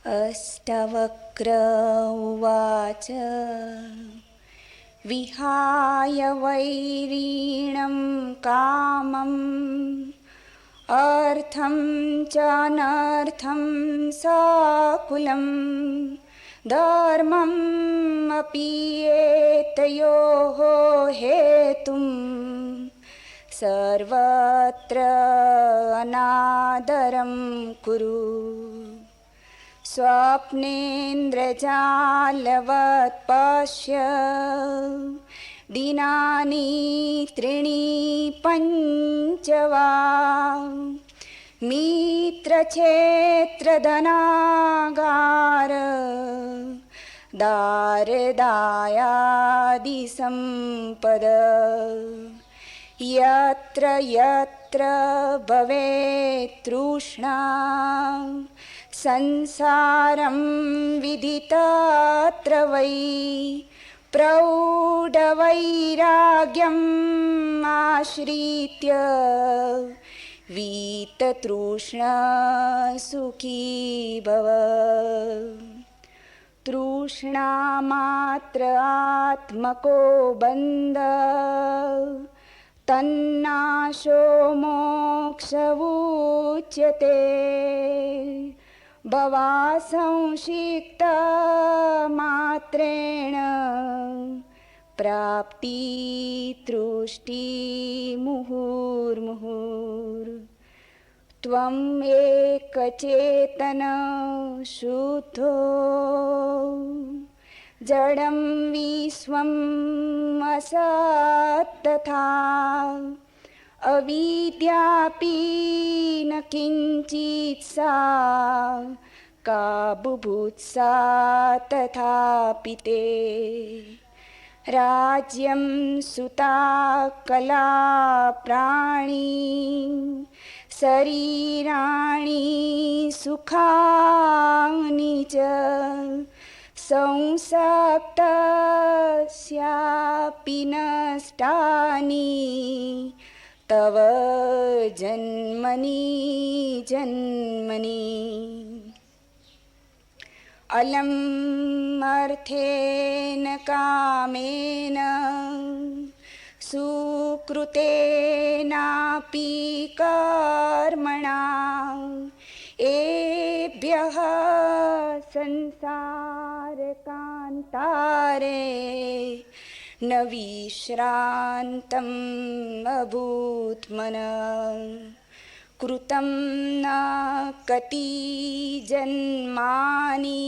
अष्टवक्र उवाच विहाय वैरीणं कामम् अर्थं च अनर्थं साकुलं धर्मम् अपि एतयोः हेतुं सर्वत्र अनादरं कुरु। स्वप्नेन्द्रजालवत् पश्य दिनानि त्रीणि पञ्च वा मित्रक्षेत्रधनागार दारदायादिसम्पद यत्र यत्र भवेत् तृष्णा संसारं विदितत्र वै प्रौढवैराग्यम् आश्रित्य वीततृष्णा सुखी भव। तृष्णामात्र आत्मको बन्ध तन्नाशो मोक्ष उच्यते। भवासंशिक्त मात्रेण प्राप्ति तृष्टि मुहुर्मुहुर्। त्वम् एकचेतन शुद्धो जडं विश्वम् असत् तथा अविद्यापि न किञ्चित् सा का बुभुत्सा तथापि ते। राज्यं सुता कला प्राणी शरीराणि सुखानि च संसक्तस्यापि नष्टानि तव जन्मनि जन्मनि। अलम् अर्थेन कामेन सुकृतेनापि कर्मणा एभ्यः संसारकान्तारे न विश्रान्तम् अभूत्मनः। कृतं न कति जन्मानि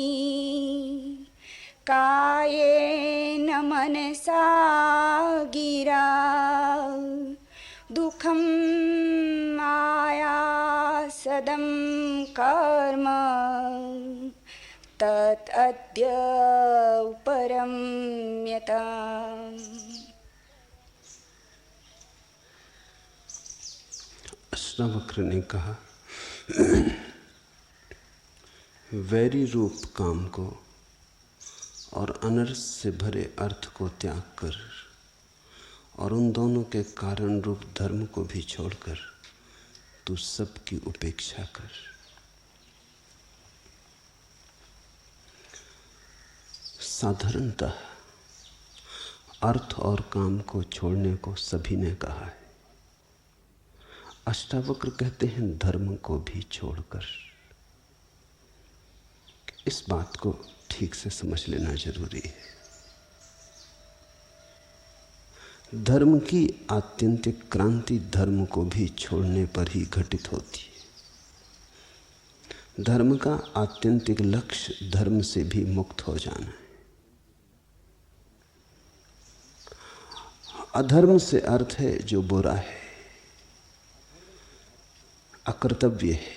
कायेन मनसा गिरा दुःखं आयासदं कर्म तत् अद्य उपरम्यताम्। अष्टावक्र ने कहा, वैरी रूप काम को और अनर्थ से भरे अर्थ को त्याग कर और उन दोनों के कारण रूप धर्म को भी छोड़कर तू सबकी उपेक्षा कर। साधारणतः अर्थ और काम को छोड़ने को सभी ने कहा है। अष्टावक्र कहते हैं धर्म को भी छोड़कर। इस बात को ठीक से समझ लेना जरूरी है। धर्म की आत्यंतिक क्रांति धर्म को भी छोड़ने पर ही घटित होती है। धर्म का आत्यंतिक लक्ष्य धर्म से भी मुक्त हो जाना है। अधर्म से अर्थ है जो बुरा है, अकर्तव्य है।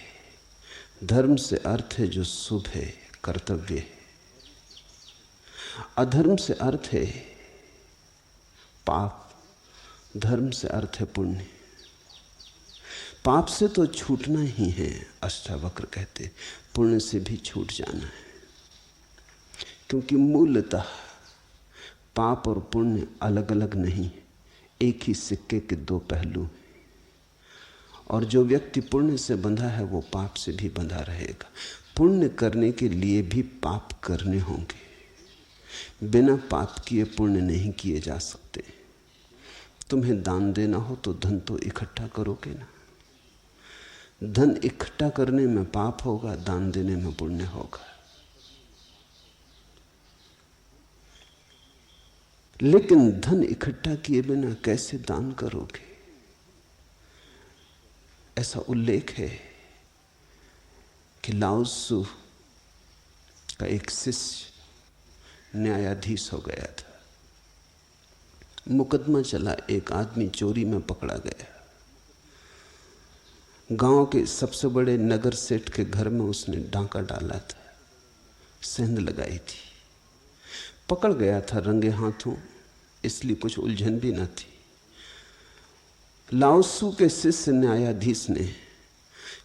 धर्म से अर्थ है जो शुभ है, कर्तव्य है। अधर्म से अर्थ है पाप, धर्म से अर्थ है पुण्य। पाप से तो छूटना ही है, अष्टावक्र कहते, पुण्य से भी छूट जाना है। क्योंकि मूलतः पाप और पुण्य अलग अलग नहीं, एक ही सिक्के के दो पहलू हैं। और जो व्यक्ति पुण्य से बंधा है वो पाप से भी बंधा रहेगा। पुण्य करने के लिए भी पाप करने होंगे। बिना पाप किए पुण्य नहीं किए जा सकते। तुम्हें दान देना हो तो धन तो इकट्ठा करोगे ना। धन इकट्ठा करने में पाप होगा, दान देने में पुण्य होगा। लेकिन धन इकट्ठा किए बिना कैसे दान करोगे? ऐसा उल्लेख है कि लाओ त्सु का एक शिष्य न्यायाधीश हो गया था। मुकदमा चला, एक आदमी चोरी में पकड़ा गया। गांव के सबसे बड़े नगर सेठ के घर में उसने डांका डाला था, सेंध लगाई थी। पकड़ गया था रंगे हाथों, इसलिए कुछ उलझन भी न थी। लाओ त्सु के शिष्य न्यायाधीश ने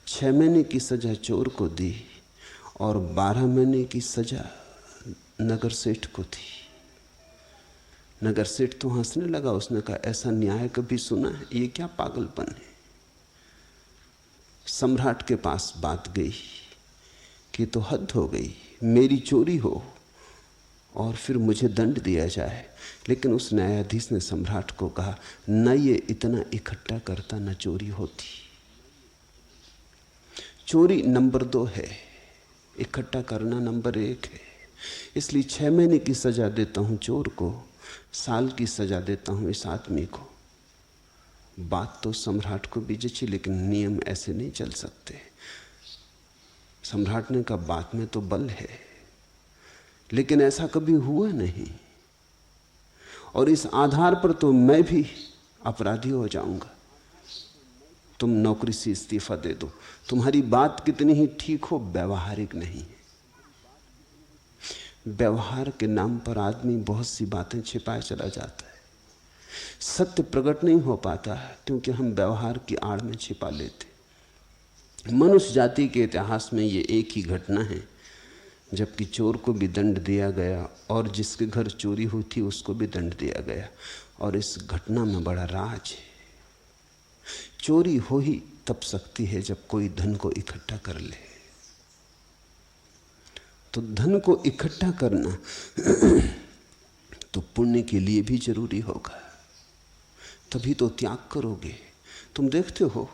6 महीने की सजा चोर को दी और 12 महीने की सजा नगर सेठ को थी। नगर सेठ तो हंसने लगा। उसने कहा, ऐसा न्याय कभी सुना है? ये क्या पागलपन है? सम्राट के पास बात गई कि तो हद हो गई, मेरी चोरी हो और फिर मुझे दंड दिया जाए। लेकिन उस न्यायाधीश ने सम्राट को कहा, न ये इतना इकट्ठा करता न चोरी होती। चोरी नंबर 2 है, इकट्ठा करना नंबर 1 है। इसलिए 6 महीने की सजा देता हूं चोर को, साल की सजा देता हूं इस आदमी को। बात तो सम्राट को भी जची, लेकिन नियम ऐसे नहीं चल सकते। सम्राट ने कहा, बात में तो बल है, लेकिन ऐसा कभी हुआ नहीं, और इस आधार पर तो मैं भी अपराधी हो जाऊंगा। तुम नौकरी से इस्तीफा दे दो। तुम्हारी बात कितनी ही ठीक हो, व्यवहारिक नहीं है। व्यवहार के नाम पर आदमी बहुत सी बातें छिपाए चला जाता है। सत्य प्रकट नहीं हो पाता क्योंकि हम व्यवहार की आड़ में छिपा लेते। मनुष्य जाति के इतिहास में ये एक ही घटना है जबकि चोर को भी दंड दिया गया और जिसके घर चोरी हुई थी उसको भी दंड दिया गया। और इस घटना में बड़ा राज है। चोरी हो ही तब सकती है जब कोई धन को इकट्ठा कर ले। तो धन को इकट्ठा करना तो पुण्य के लिए भी जरूरी होगा, तभी तो त्याग करोगे। तुम देखते हो,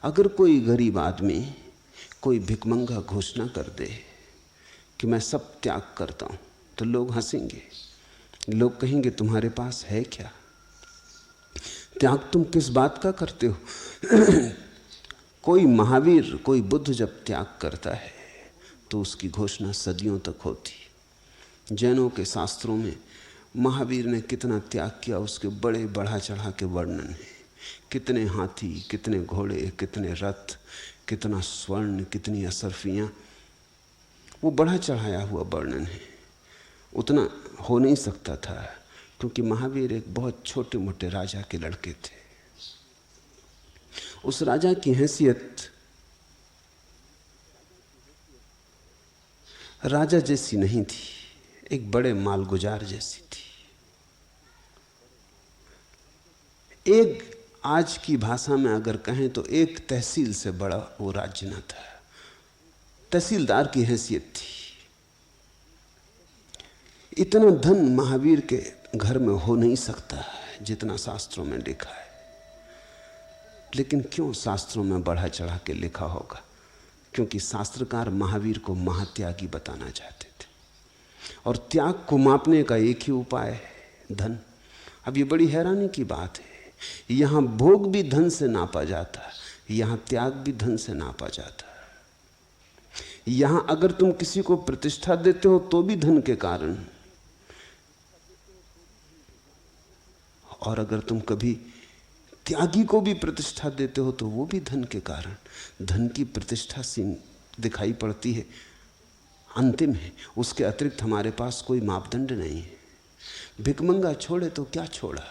अगर कोई गरीब आदमी, कोई भिखमंगा घोषणा कर दे कि मैं सब त्याग करता हूं, तो लोग हंसेंगे। लोग कहेंगे, तुम्हारे पास है क्या? त्याग तुम किस बात का करते हो? कोई महावीर, कोई बुद्ध जब त्याग करता है तो उसकी घोषणा सदियों तक होती। जैनों के शास्त्रों में महावीर ने कितना त्याग किया उसके बड़े बढ़ा चढ़ा के वर्णन है। कितने हाथी, कितने घोड़े, कितने रथ, कितना स्वर्ण, कितनी असरफियाँ, वो बढ़ा चढ़ाया हुआ वर्णन है। उतना हो नहीं सकता था क्योंकि महावीर एक बहुत छोटे मोटे राजा के लड़के थे। उस राजा की हैसियत राजा जैसी नहीं थी, एक बड़े मालगुजार जैसी थी। एक आज की भाषा में अगर कहें तो एक तहसील से बड़ा वो राज्य न था। तहसीलदार की हैसियत थी। इतना धन महावीर के घर में हो नहीं सकता जितना शास्त्रों में लिखा है। लेकिन क्यों शास्त्रों में बढ़ा चढ़ा के लिखा होगा? क्योंकि शास्त्रकार महावीर को महात्यागी बताना चाहते थे। और त्याग को मापने का एक ही उपाय है, धन। अब ये बड़ी हैरानी की बात है, यहां भोग भी धन से नापा जाता, यहां त्याग भी धन से नापा जाता। यहां अगर तुम किसी को प्रतिष्ठा देते हो तो भी धन के कारण, और अगर तुम कभी त्यागी को भी प्रतिष्ठा देते हो तो वो भी धन के कारण। धन की प्रतिष्ठा सीम दिखाई पड़ती है, अंतिम है। उसके अतिरिक्त हमारे पास कोई मापदंड नहीं है। भिखमंगा छोड़े तो क्या छोड़ा।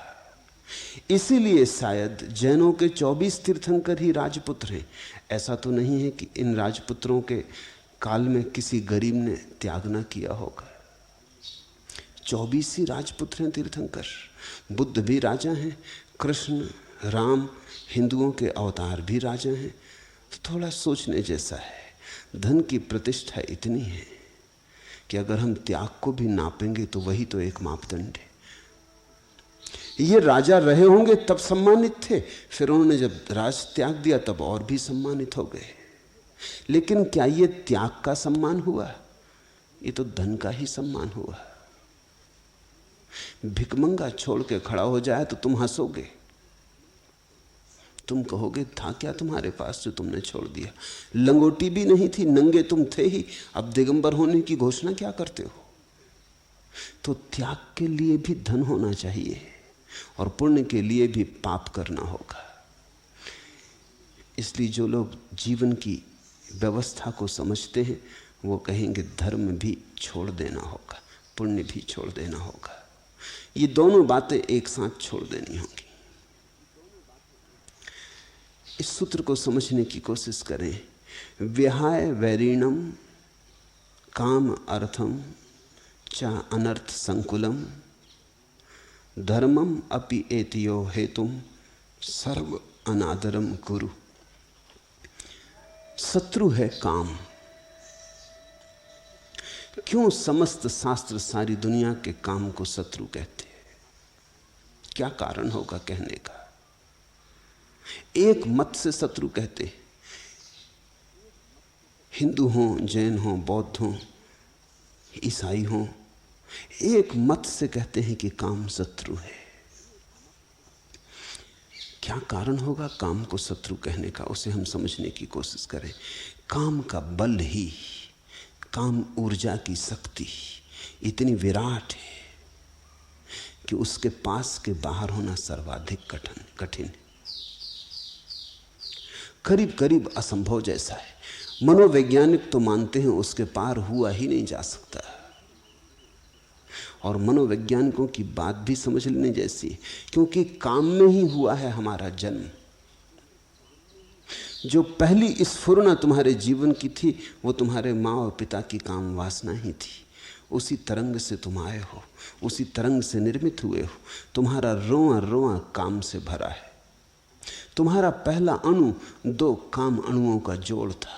इसीलिए शायद जैनों के 24 तीर्थंकर ही राजपुत्र हैं। ऐसा तो नहीं है कि इन राजपुत्रों के काल में किसी गरीब ने त्याग ना किया होगा। 24 ही राजपुत्र हैं तीर्थंकर। बुद्ध भी राजा हैं, कृष्ण, राम, हिंदुओं के अवतार भी राजा हैं। तो थोड़ा सोचने जैसा है। धन की प्रतिष्ठा इतनी है कि अगर हम त्याग को भी नापेंगे तो वही तो एक मापदंड है। ये राजा रहे होंगे तब सम्मानित थे, फिर उन्होंने जब राज त्याग दिया तब और भी सम्मानित हो गए। लेकिन क्या ये त्याग का सम्मान हुआ? ये तो धन का ही सम्मान हुआ। भिकमंगा छोड़ के खड़ा हो जाए तो तुम हंसोगे, तुम कहोगे था क्या तुम्हारे पास जो तुमने छोड़ दिया? लंगोटी भी नहीं थी, नंगे तुम थे ही, अब दिगंबर होने की घोषणा क्या करते हो? तो त्याग के लिए भी धन होना चाहिए और पुण्य के लिए भी पाप करना होगा। इसलिए जो लोग जीवन की व्यवस्था को समझते हैं वो कहेंगे धर्म भी छोड़ देना होगा, पुण्य भी छोड़ देना होगा। ये दोनों बातें एक साथ छोड़ देनी होंगी। इस सूत्र को समझने की कोशिश करें। विहाय वैरीणम काम अर्थम च अनर्थ संकुलम धर्मम अपि एतियो हेतुम सर्व अनादरम कुरु। शत्रु है काम। क्यों समस्त शास्त्र सारी दुनिया के काम को शत्रु कहते हैं? क्या कारण होगा कहने का? एक मत से शत्रु कहते, हिंदू हों, जैन हों, बौद्ध हों, ईसाई हों, एक मत से कहते हैं कि काम शत्रु है। क्या कारण होगा काम को शत्रु कहने का? उसे हम समझने की कोशिश करें। काम का बल ही, काम ऊर्जा की शक्ति इतनी विराट है कि उसके पास के बाहर होना सर्वाधिक कठिन है, करीब करीब असंभव जैसा है। मनोवैज्ञानिक तो मानते हैं उसके पार हुआ ही नहीं जा सकता, और मनोवैज्ञानिकों की बात भी समझ लेने जैसी है, क्योंकि काम में ही हुआ है हमारा जन्म। जो पहली स्फुरना तुम्हारे जीवन की थी वो तुम्हारे माँ और पिता की काम वासना ही थी। उसी तरंग से तुम आए हो, उसी तरंग से निर्मित हुए हो। तुम्हारा रोआ रोआ काम से भरा है। तुम्हारा पहला अणु 2 काम अणुओं का जोड़ था,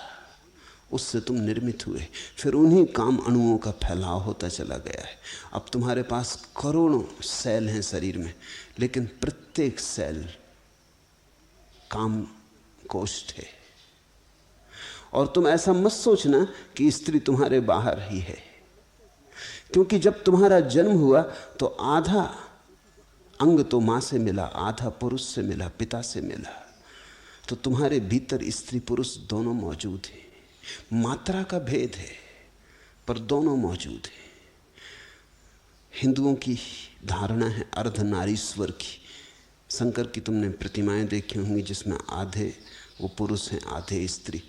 उससे तुम निर्मित हुए। फिर उन्हीं काम अणुओं का फैलाव होता चला गया है। अब तुम्हारे पास करोड़ों सेल हैं शरीर में, लेकिन प्रत्येक सेल काम कोष्ठ है। और तुम ऐसा मत सोचना कि स्त्री तुम्हारे बाहर ही है, क्योंकि जब तुम्हारा जन्म हुआ तो आधा अंग तो मां से मिला, आधा पुरुष से मिला, पिता से मिला। तो तुम्हारे भीतर स्त्री पुरुष दोनों मौजूद हैं। मात्रा का भेद है पर दोनों मौजूद हैं। हिंदुओं की धारणा है अर्धनारीश्वर की। शंकर की तुमने प्रतिमाएं देखी होंगी जिसमें आधे वो पुरुष हैं, आधे स्त्री।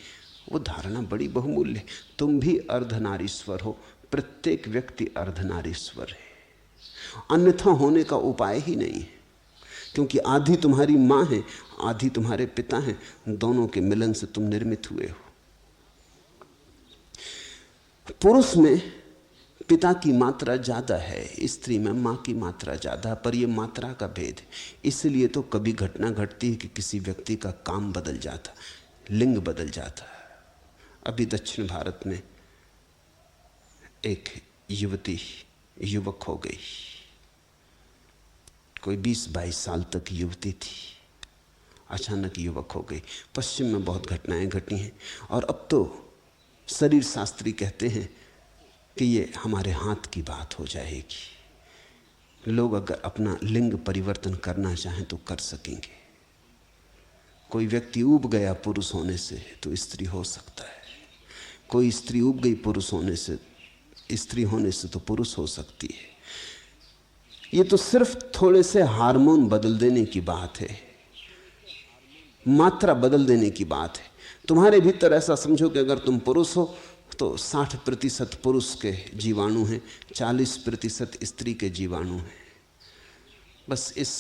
वो धारणा बड़ी बहुमूल्य है। तुम भी अर्धनारीश्वर हो, प्रत्येक व्यक्ति अर्धनारीश्वर है, अन्यथा होने का उपाय ही नहीं है। क्योंकि आधी तुम्हारी माँ है, आधी तुम्हारे पिता हैं, दोनों के मिलन से तुम निर्मित हुए हो। पुरुष में पिता की मात्रा ज्यादा है, स्त्री में माँ की मात्रा ज्यादा, पर यह मात्रा का भेद है। इसलिए तो कभी घटना घटती है कि किसी व्यक्ति का काम बदल जाता, लिंग बदल जाता। अभी दक्षिण भारत में एक युवती युवक हो गई, कोई 20-22 साल तक युवती थी, अचानक युवक हो गई। पश्चिम में बहुत घटनाएं घटी हैं, और अब तो शरीर शास्त्री कहते हैं कि ये हमारे हाथ की बात हो जाएगी। लोग अगर अपना लिंग परिवर्तन करना चाहें तो कर सकेंगे। कोई व्यक्ति ऊब गया पुरुष होने से तो स्त्री हो सकता है, कोई स्त्री ऊब गई पुरुष होने से, स्त्री होने से तो पुरुष हो सकती है। ये तो सिर्फ थोड़े से हार्मोन बदल देने की बात है, मात्रा बदल देने की बात है। तुम्हारे भीतर ऐसा समझो कि अगर तुम पुरुष हो तो 60% पुरुष के जीवाणु हैं, 40% स्त्री के जीवाणु हैं। बस इस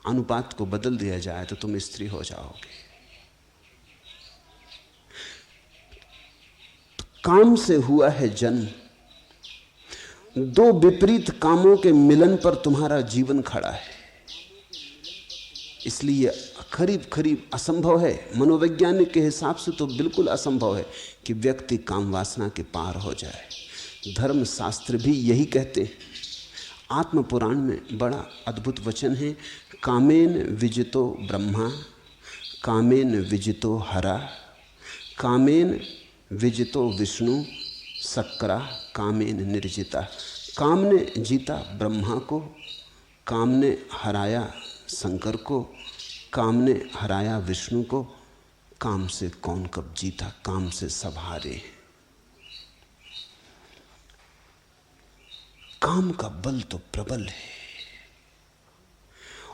अनुपात को बदल दिया जाए तो तुम स्त्री हो जाओगे। तो काम से हुआ है जन्म। 2 विपरीत कामों के मिलन पर तुम्हारा जीवन खड़ा है। इसलिए करीब करीब असंभव है, मनोवैज्ञानिक के हिसाब से तो बिल्कुल असंभव है कि व्यक्ति काम वासना के पार हो जाए। धर्मशास्त्र भी यही कहते हैं। आत्म पुराण में बड़ा अद्भुत वचन है, कामेन विजितो ब्रह्मा कामेन विजितो हरा कामेन विजितो विष्णु सक्रा कामेन निर्जिता। काम ने जीता ब्रह्मा को, काम ने हराया शंकर को, काम ने हराया विष्णु को। काम से कौन कब जीता, काम से सब हारे। काम का बल तो प्रबल है,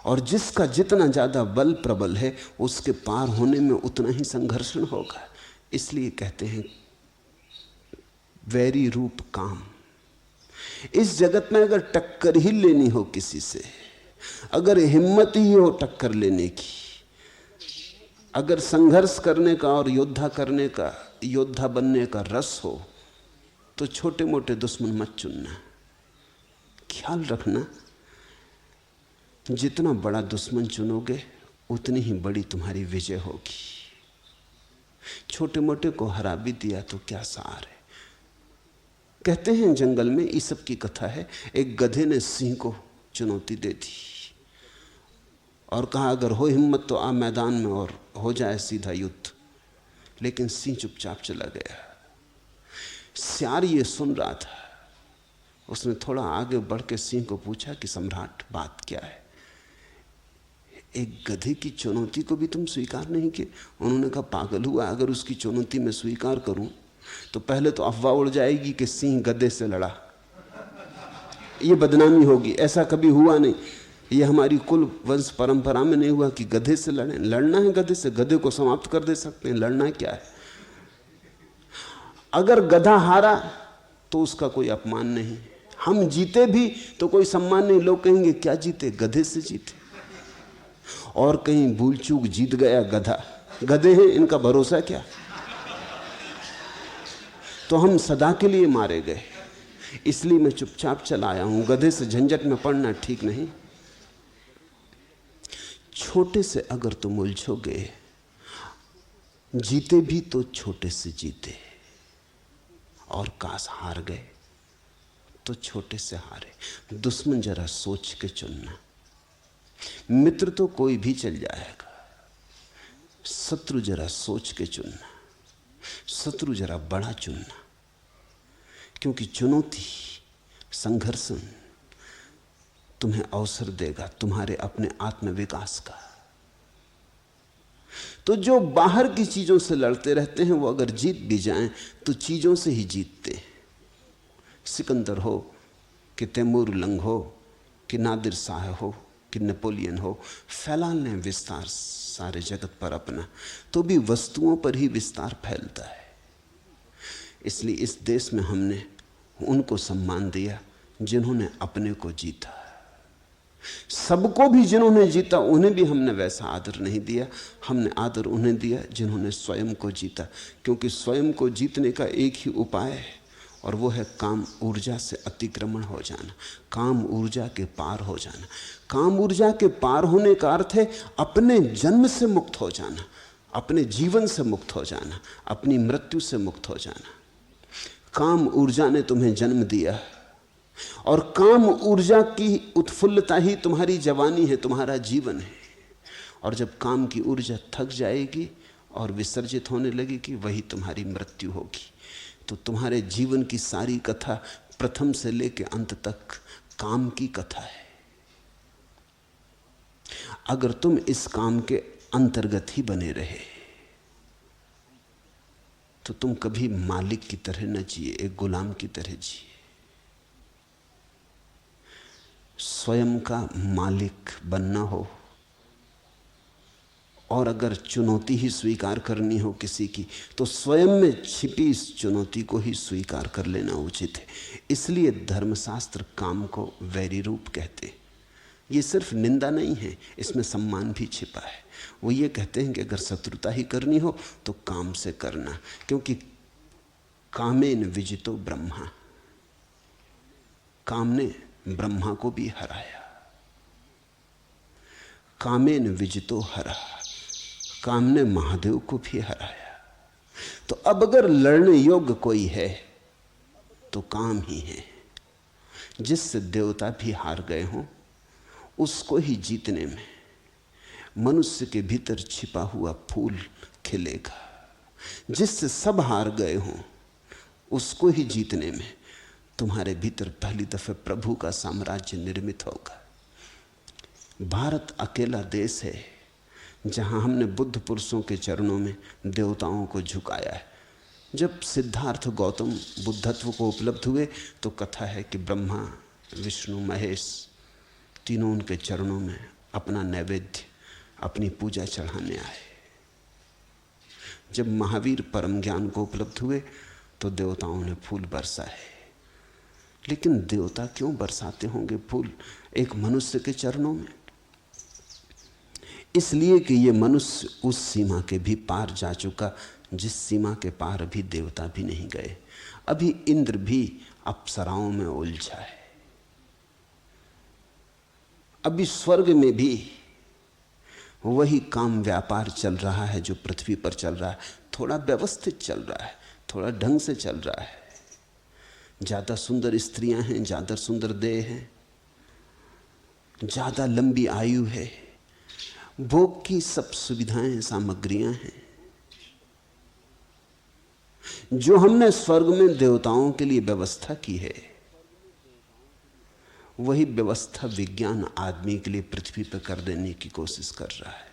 और जिसका जितना ज्यादा बल प्रबल है उसके पार होने में उतना ही संघर्षण होगा। इसलिए कहते हैं वैरी रूप काम। इस जगत में अगर टक्कर ही लेनी हो किसी से, अगर हिम्मत ही हो टक्कर लेने की, अगर संघर्ष करने का और योद्धा करने का, योद्धा बनने का रस हो, तो छोटे मोटे दुश्मन मत चुनना। ख्याल रखना, जितना बड़ा दुश्मन चुनोगे उतनी ही बड़ी तुम्हारी विजय होगी। छोटे मोटे को हरा भी दिया तो क्या सार है। कहते हैं जंगल में, ईसप की कथा है, एक गधे ने सिंह को चुनौती दे दी और कहा अगर हो हिम्मत तो आ मैदान में और हो जाए सीधा युद्ध। लेकिन सिंह चुपचाप चला गया। सियार ये सुन रहा था। उसने थोड़ा आगे बढ़ के सिंह को पूछा कि सम्राट बात क्या है, एक गधे की चुनौती को भी तुम स्वीकार नहीं किए? उन्होंने कहा पागल हुआ, अगर उसकी चुनौती मैं स्वीकार करूं तो पहले तो अफवाह उड़ जाएगी कि सिंह गधे से लड़ा, ये बदनामी होगी। ऐसा कभी हुआ नहीं, ये हमारी कुल वंश परंपरा में नहीं हुआ कि गधे से लड़े। लड़ना है गधे से, गधे को समाप्त कर दे सकते हैं, लड़ना क्या है। अगर गधा हारा तो उसका कोई अपमान नहीं, हम जीते भी तो कोई सम्मान नहीं। लोग कहेंगे क्या जीते, गधे से जीते। और कहीं भूल चूक जीत गया गधा, गधे हैं इनका भरोसा क्या। तो हम सदा के लिए मारे गए। इसलिए मैं चुपचाप चला आया हूं, गधे से झंझट में पड़ना ठीक नहीं। छोटे से अगर तुम उलझोगे, जीते भी तो छोटे से जीते, और काश हार गए तो छोटे से हारे। दुश्मन जरा सोच के चुनना। मित्र तो कोई भी चल जाएगा, शत्रु जरा सोच के चुनना, शत्रु जरा बड़ा चुनना। क्योंकि चुनौती, संघर्षण तुम्हें अवसर देगा तुम्हारे अपने आत्मविकास का। तो जो बाहर की चीजों से लड़ते रहते हैं वो अगर जीत भी जाएं तो चीजों से ही जीतते हैं। सिकंदर हो कि तैमूर लंग हो कि नादिर शाह हो कि नेपोलियन हो, फैलाल ने विस्तार सारे जगत पर अपना, तो भी वस्तुओं पर ही विस्तार फैलता है। इसलिए इस देश में हमने उनको सम्मान दिया जिन्होंने अपने को जीता। सबको भी जिन्होंने जीता उन्हें भी हमने वैसा आदर नहीं दिया। हमने आदर उन्हें दिया जिन्होंने स्वयं को जीता। क्योंकि स्वयं को जीतने का एक ही उपाय है, और वो है काम ऊर्जा से अतिक्रमण हो जाना, काम ऊर्जा के पार हो जाना। काम ऊर्जा के पार होने का अर्थ है अपने जन्म से मुक्त हो जाना, अपने जीवन से मुक्त हो जाना, अपनी मृत्यु से मुक्त हो जाना। काम ऊर्जा ने तुम्हें जन्म दिया, और काम ऊर्जा की उत्फुल्लता ही तुम्हारी जवानी है, तुम्हारा जीवन है। और जब काम की ऊर्जा थक जाएगी और विसर्जित होने लगेगी, वही तुम्हारी मृत्यु होगी। तो तुम्हारे जीवन की सारी कथा प्रथम से लेकर अंत तक काम की कथा है। अगर तुम इस काम के अंतर्गत ही बने रहे तो तुम कभी मालिक की तरह न जिए, एक गुलाम की तरह जिए। स्वयं का मालिक बनना हो, और अगर चुनौती ही स्वीकार करनी हो किसी की, तो स्वयं में छिपी इस चुनौती को ही स्वीकार कर लेना उचित है। इसलिए धर्मशास्त्र काम को वैरी रूप कहते हैं। ये सिर्फ निंदा नहीं है, इसमें सम्मान भी छिपा है। वो ये कहते हैं कि अगर शत्रुता ही करनी हो तो काम से करना, क्योंकि कामेन विजितो ब्रह्मा, काम ने ब्रह्मा को भी हराया। कामेन विजितो हरा, काम ने महादेव को भी हराया। तो अब अगर लड़ने योग्य कोई है तो काम ही है। जिससे देवता भी हार गए हों उसको ही जीतने में मनुष्य के भीतर छिपा हुआ फूल खिलेगा। जिससे सब हार गए हों उसको ही जीतने में तुम्हारे भीतर पहली दफे प्रभु का साम्राज्य निर्मित होगा। भारत अकेला देश है जहां हमने बुद्ध पुरुषों के चरणों में देवताओं को झुकाया है। जब सिद्धार्थ गौतम बुद्धत्व को उपलब्ध हुए तो कथा है कि ब्रह्मा विष्णु महेश तीनों उनके चरणों में अपना नैवेद्य अपनी पूजा चढ़ाने आए। जब महावीर परम ज्ञान को उपलब्ध हुए तो देवताओं ने फूल बरसाए। लेकिन देवता क्यों बरसाते होंगे फूल एक मनुष्य के चरणों में? इसलिए कि ये मनुष्य उस सीमा के भी पार जा चुका जिस सीमा के पार अभी देवता भी नहीं गए। अभी इंद्र भी अप्सराओं में उलझा है। अभी स्वर्ग में भी वही काम व्यापार चल रहा है जो पृथ्वी पर चल रहा है। थोड़ा व्यवस्थित चल रहा है, थोड़ा ढंग से चल रहा है। ज्यादा सुंदर स्त्रियां हैं, ज्यादा सुंदर देह हैं, ज्यादा लंबी आयु है, भोग की सब सुविधाएं सामग्रियां हैं। जो हमने स्वर्ग में देवताओं के लिए व्यवस्था की है वही व्यवस्था विज्ञान आदमी के लिए पृथ्वी पर कर देने की कोशिश कर रहा है।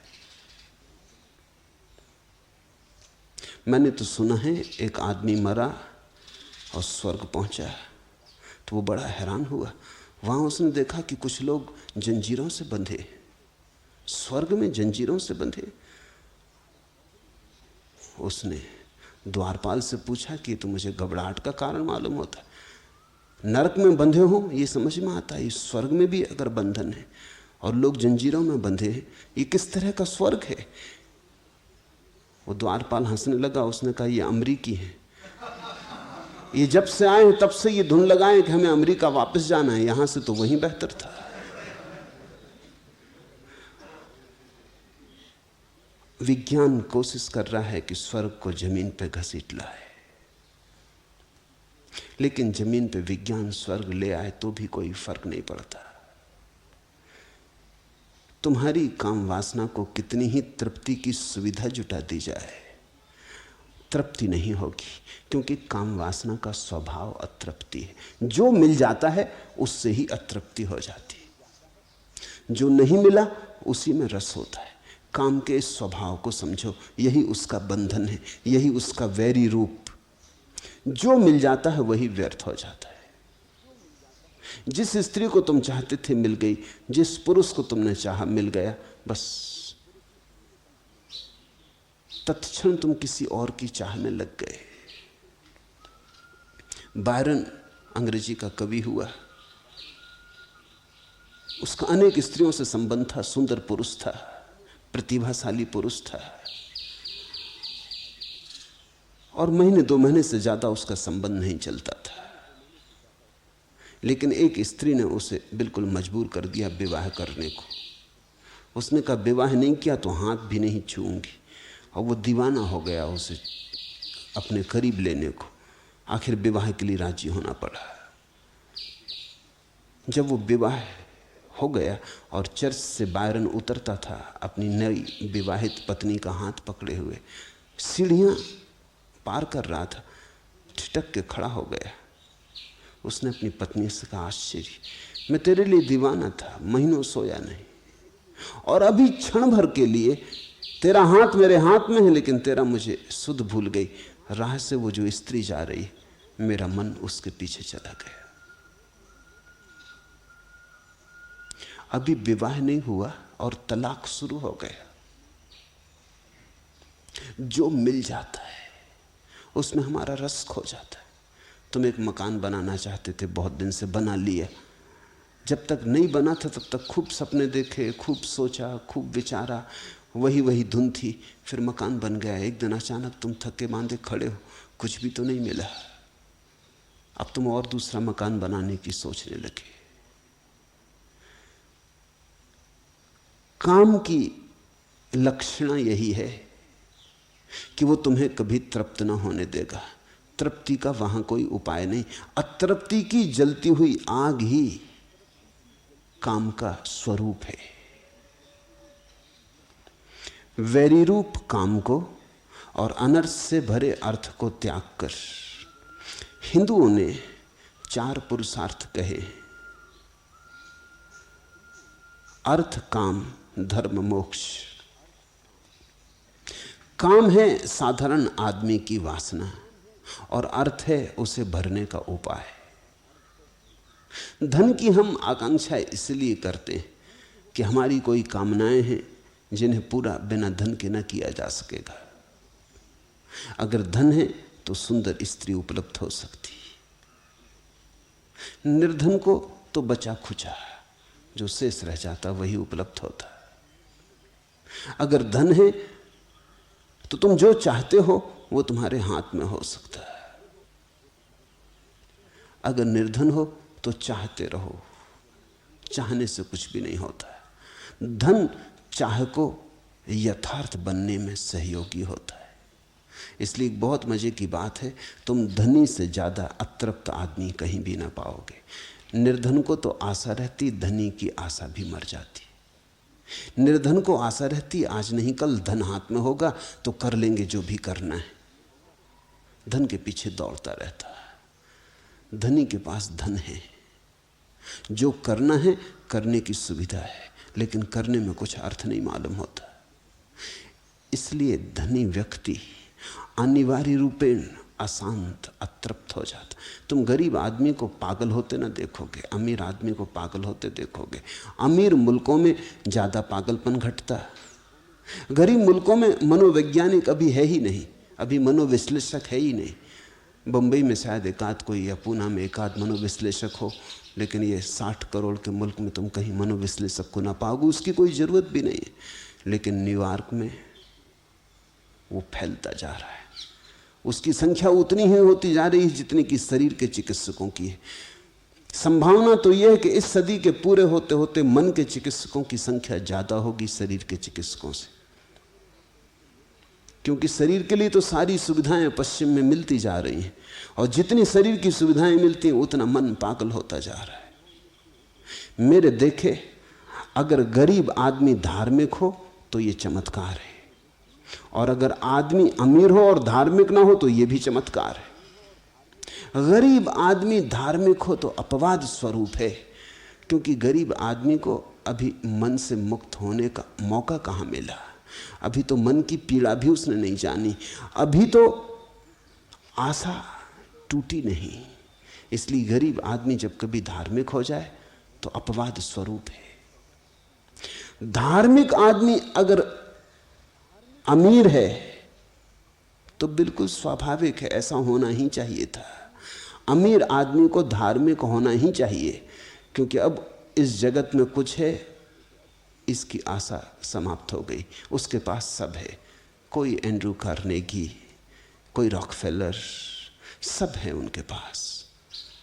मैंने तो सुना है एक आदमी मरा और स्वर्ग पहुंचा तो वो बड़ा हैरान हुआ। वहां उसने देखा कि कुछ लोग जंजीरों से बंधे, स्वर्ग में जंजीरों से बंधे। उसने द्वारपाल से पूछा कि तो मुझे घबराहट का कारण मालूम होता है। नरक में बंधे हो ये समझ में आता है, स्वर्ग में भी अगर बंधन है और लोग जंजीरों में बंधे हैं, ये किस तरह का स्वर्ग है? वो द्वारपाल हंसने लगा। उसने कहा ये अमरीकी है, ये जब से आए हैं तब से ये धुन लगाए कि हमें अमेरिका वापस जाना है, यहां से तो वहीं बेहतर था। विज्ञान कोशिश कर रहा है कि स्वर्ग को जमीन पर घसीट लाए, लेकिन जमीन पे विज्ञान स्वर्ग ले आए तो भी कोई फर्क नहीं पड़ता। तुम्हारी काम वासना को कितनी ही तृप्ति की सुविधा जुटा दी जाए, तृप्ति नहीं होगी, क्योंकि काम वासना का स्वभाव अतृप्ति है। जो मिल जाता है उससे ही अतृप्ति हो जाती है, जो नहीं मिला उसी में रस होता है। काम के इस स्वभाव को समझो, यही उसका बंधन है, यही उसका वैरी रूप। जो मिल जाता है वही व्यर्थ हो जाता है। जिस स्त्री को तुम चाहते थे मिल गई, जिस पुरुष को तुमने चाहा मिल गया, बस तत्क्षण तुम किसी और की चाह में लग गए। बायरन अंग्रेजी का कवि हुआ, उसका अनेक स्त्रियों से संबंध था, सुंदर पुरुष था, प्रतिभाशाली पुरुष था, और महीने दो महीने से ज्यादा उसका संबंध नहीं चलता था। लेकिन एक स्त्री ने उसे बिल्कुल मजबूर कर दिया विवाह करने को। उसने कहा विवाह नहीं किया तो हाथ भी नहीं छूऊंगी, और वो दीवाना हो गया उसे अपने करीब लेने को। आखिर विवाह के लिए राजी होना पड़ा। जब वो विवाह हो गया और चर्च से बायरन उतरता था अपनी नई विवाहित पत्नी का हाथ पकड़े हुए, सीढ़ियां पार कर रहा था, ठिठक के खड़ा हो गया। उसने अपनी पत्नी से कहा, आश्चर्य, मैं तेरे लिए दीवाना था, महीनों सोया नहीं, और अभी क्षण भर के लिए तेरा हाथ मेरे हाथ में है, लेकिन तेरा मुझे सुध भूल गई। राह से वो जो स्त्री जा रही, मेरा मन उसके पीछे चला गया। अभी विवाह नहीं हुआ और तलाक शुरू हो गया। जो मिल जाता है उसमें हमारा रस खो जाता है। तुम एक मकान बनाना चाहते थे, बहुत दिन से बना लिया, जब तक नहीं बना था तब तक खूब सपने देखे, खूब सोचा, खूब विचारा, वही धुन थी। फिर मकान बन गया। एक दिन अचानक तुम थके मांदे खड़े हो, कुछ भी तो नहीं मिला। अब तुम और दूसरा मकान बनाने की सोचने लगे। काम की लक्षण यही है कि वो तुम्हें कभी तृप्त न होने देगा। तृप्ति का वहां कोई उपाय नहीं। अतृप्ति की जलती हुई आग ही काम का स्वरूप है। वैरी रूप काम को और अनर्थ से भरे अर्थ को त्याग कर हिंदुओं ने 4 पुरुषार्थ कहे: अर्थ, काम, धर्म, मोक्ष। काम है साधारण आदमी की वासना और अर्थ है उसे भरने का उपाय। धन की हम आकांक्षा इसलिए करते हैं कि हमारी कोई कामनाएं हैं जिन्हें पूरा बिना धन के न किया जा सकेगा। अगर धन है तो सुंदर स्त्री उपलब्ध हो सकती, निर्धन को तो बचा खुचा जो शेष रह जाता वही उपलब्ध होता। अगर धन है तो तुम जो चाहते हो वो तुम्हारे हाथ में हो सकता है। अगर निर्धन हो तो चाहते रहो, चाहने से कुछ भी नहीं होता। धन चाह को यथार्थ बनने में सहयोगी होता है। इसलिए बहुत मजे की बात है, तुम धनी से ज्यादा अतृप्त आदमी कहीं भी ना पाओगे। निर्धन को तो आशा रहती, धनी की आशा भी मर जाती। निर्धन को आशा रहती आज नहीं कल धन हाथ में होगा तो कर लेंगे जो भी करना है। धन के पीछे दौड़ता रहता है। धनी के पास धन है, जो करना है करने की सुविधा है, लेकिन करने में कुछ अर्थ नहीं मालूम होता। इसलिए धनी व्यक्ति अनिवार्य रूपेण अशांत, अतृप्त हो जाता। तुम गरीब आदमी को पागल होते ना देखोगे, अमीर आदमी को पागल होते देखोगे। अमीर मुल्कों में ज्यादा पागलपन घटता, गरीब मुल्कों में मनोवैज्ञानिक अभी है ही नहीं, अभी मनोविश्लेषक है ही नहीं। बंबई में शायद एकाध कोई या पूना में एकाध मनोविश्लेषक हो, लेकिन ये 60 करोड़ के मुल्क में तुम कहीं मनोविश्लेषक को ना पाओगे, उसकी कोई जरूरत भी नहीं है। लेकिन न्यूयॉर्क में वो फैलता जा रहा है। उसकी संख्या उतनी ही होती जा रही है जितनी कि शरीर के चिकित्सकों की है। संभावना तो यह है कि इस सदी के पूरे होते होते मन के चिकित्सकों की संख्या ज्यादा होगी शरीर के चिकित्सकों से, क्योंकि शरीर के लिए तो सारी सुविधाएं पश्चिम में मिलती जा रही हैं, और जितनी शरीर की सुविधाएं मिलती हैं उतना मन पागल होता जा रहा है। मेरे देखे अगर गरीब आदमी धार्मिक हो तो ये चमत्कार है, और अगर आदमी अमीर हो और धार्मिक ना हो तो ये भी चमत्कार है। गरीब आदमी धार्मिक हो तो अपवाद स्वरूप है, क्योंकि गरीब आदमी को अभी मन से मुक्त होने का मौका कहाँ मिला। अभी तो मन की पीड़ा भी उसने नहीं जानी, अभी तो आशा टूटी नहीं। इसलिए गरीब आदमी जब कभी धार्मिक हो जाए तो अपवाद स्वरूप है। धार्मिक आदमी अगर अमीर है तो बिल्कुल स्वाभाविक है, ऐसा होना ही चाहिए था। अमीर आदमी को धार्मिक होना ही चाहिए, क्योंकि अब इस जगत में कुछ है, इसकी आशा समाप्त हो गई। उसके पास सब है, कोई एंड्रू कार्नेगी, कोई रॉकफेलर, सब है उनके पास।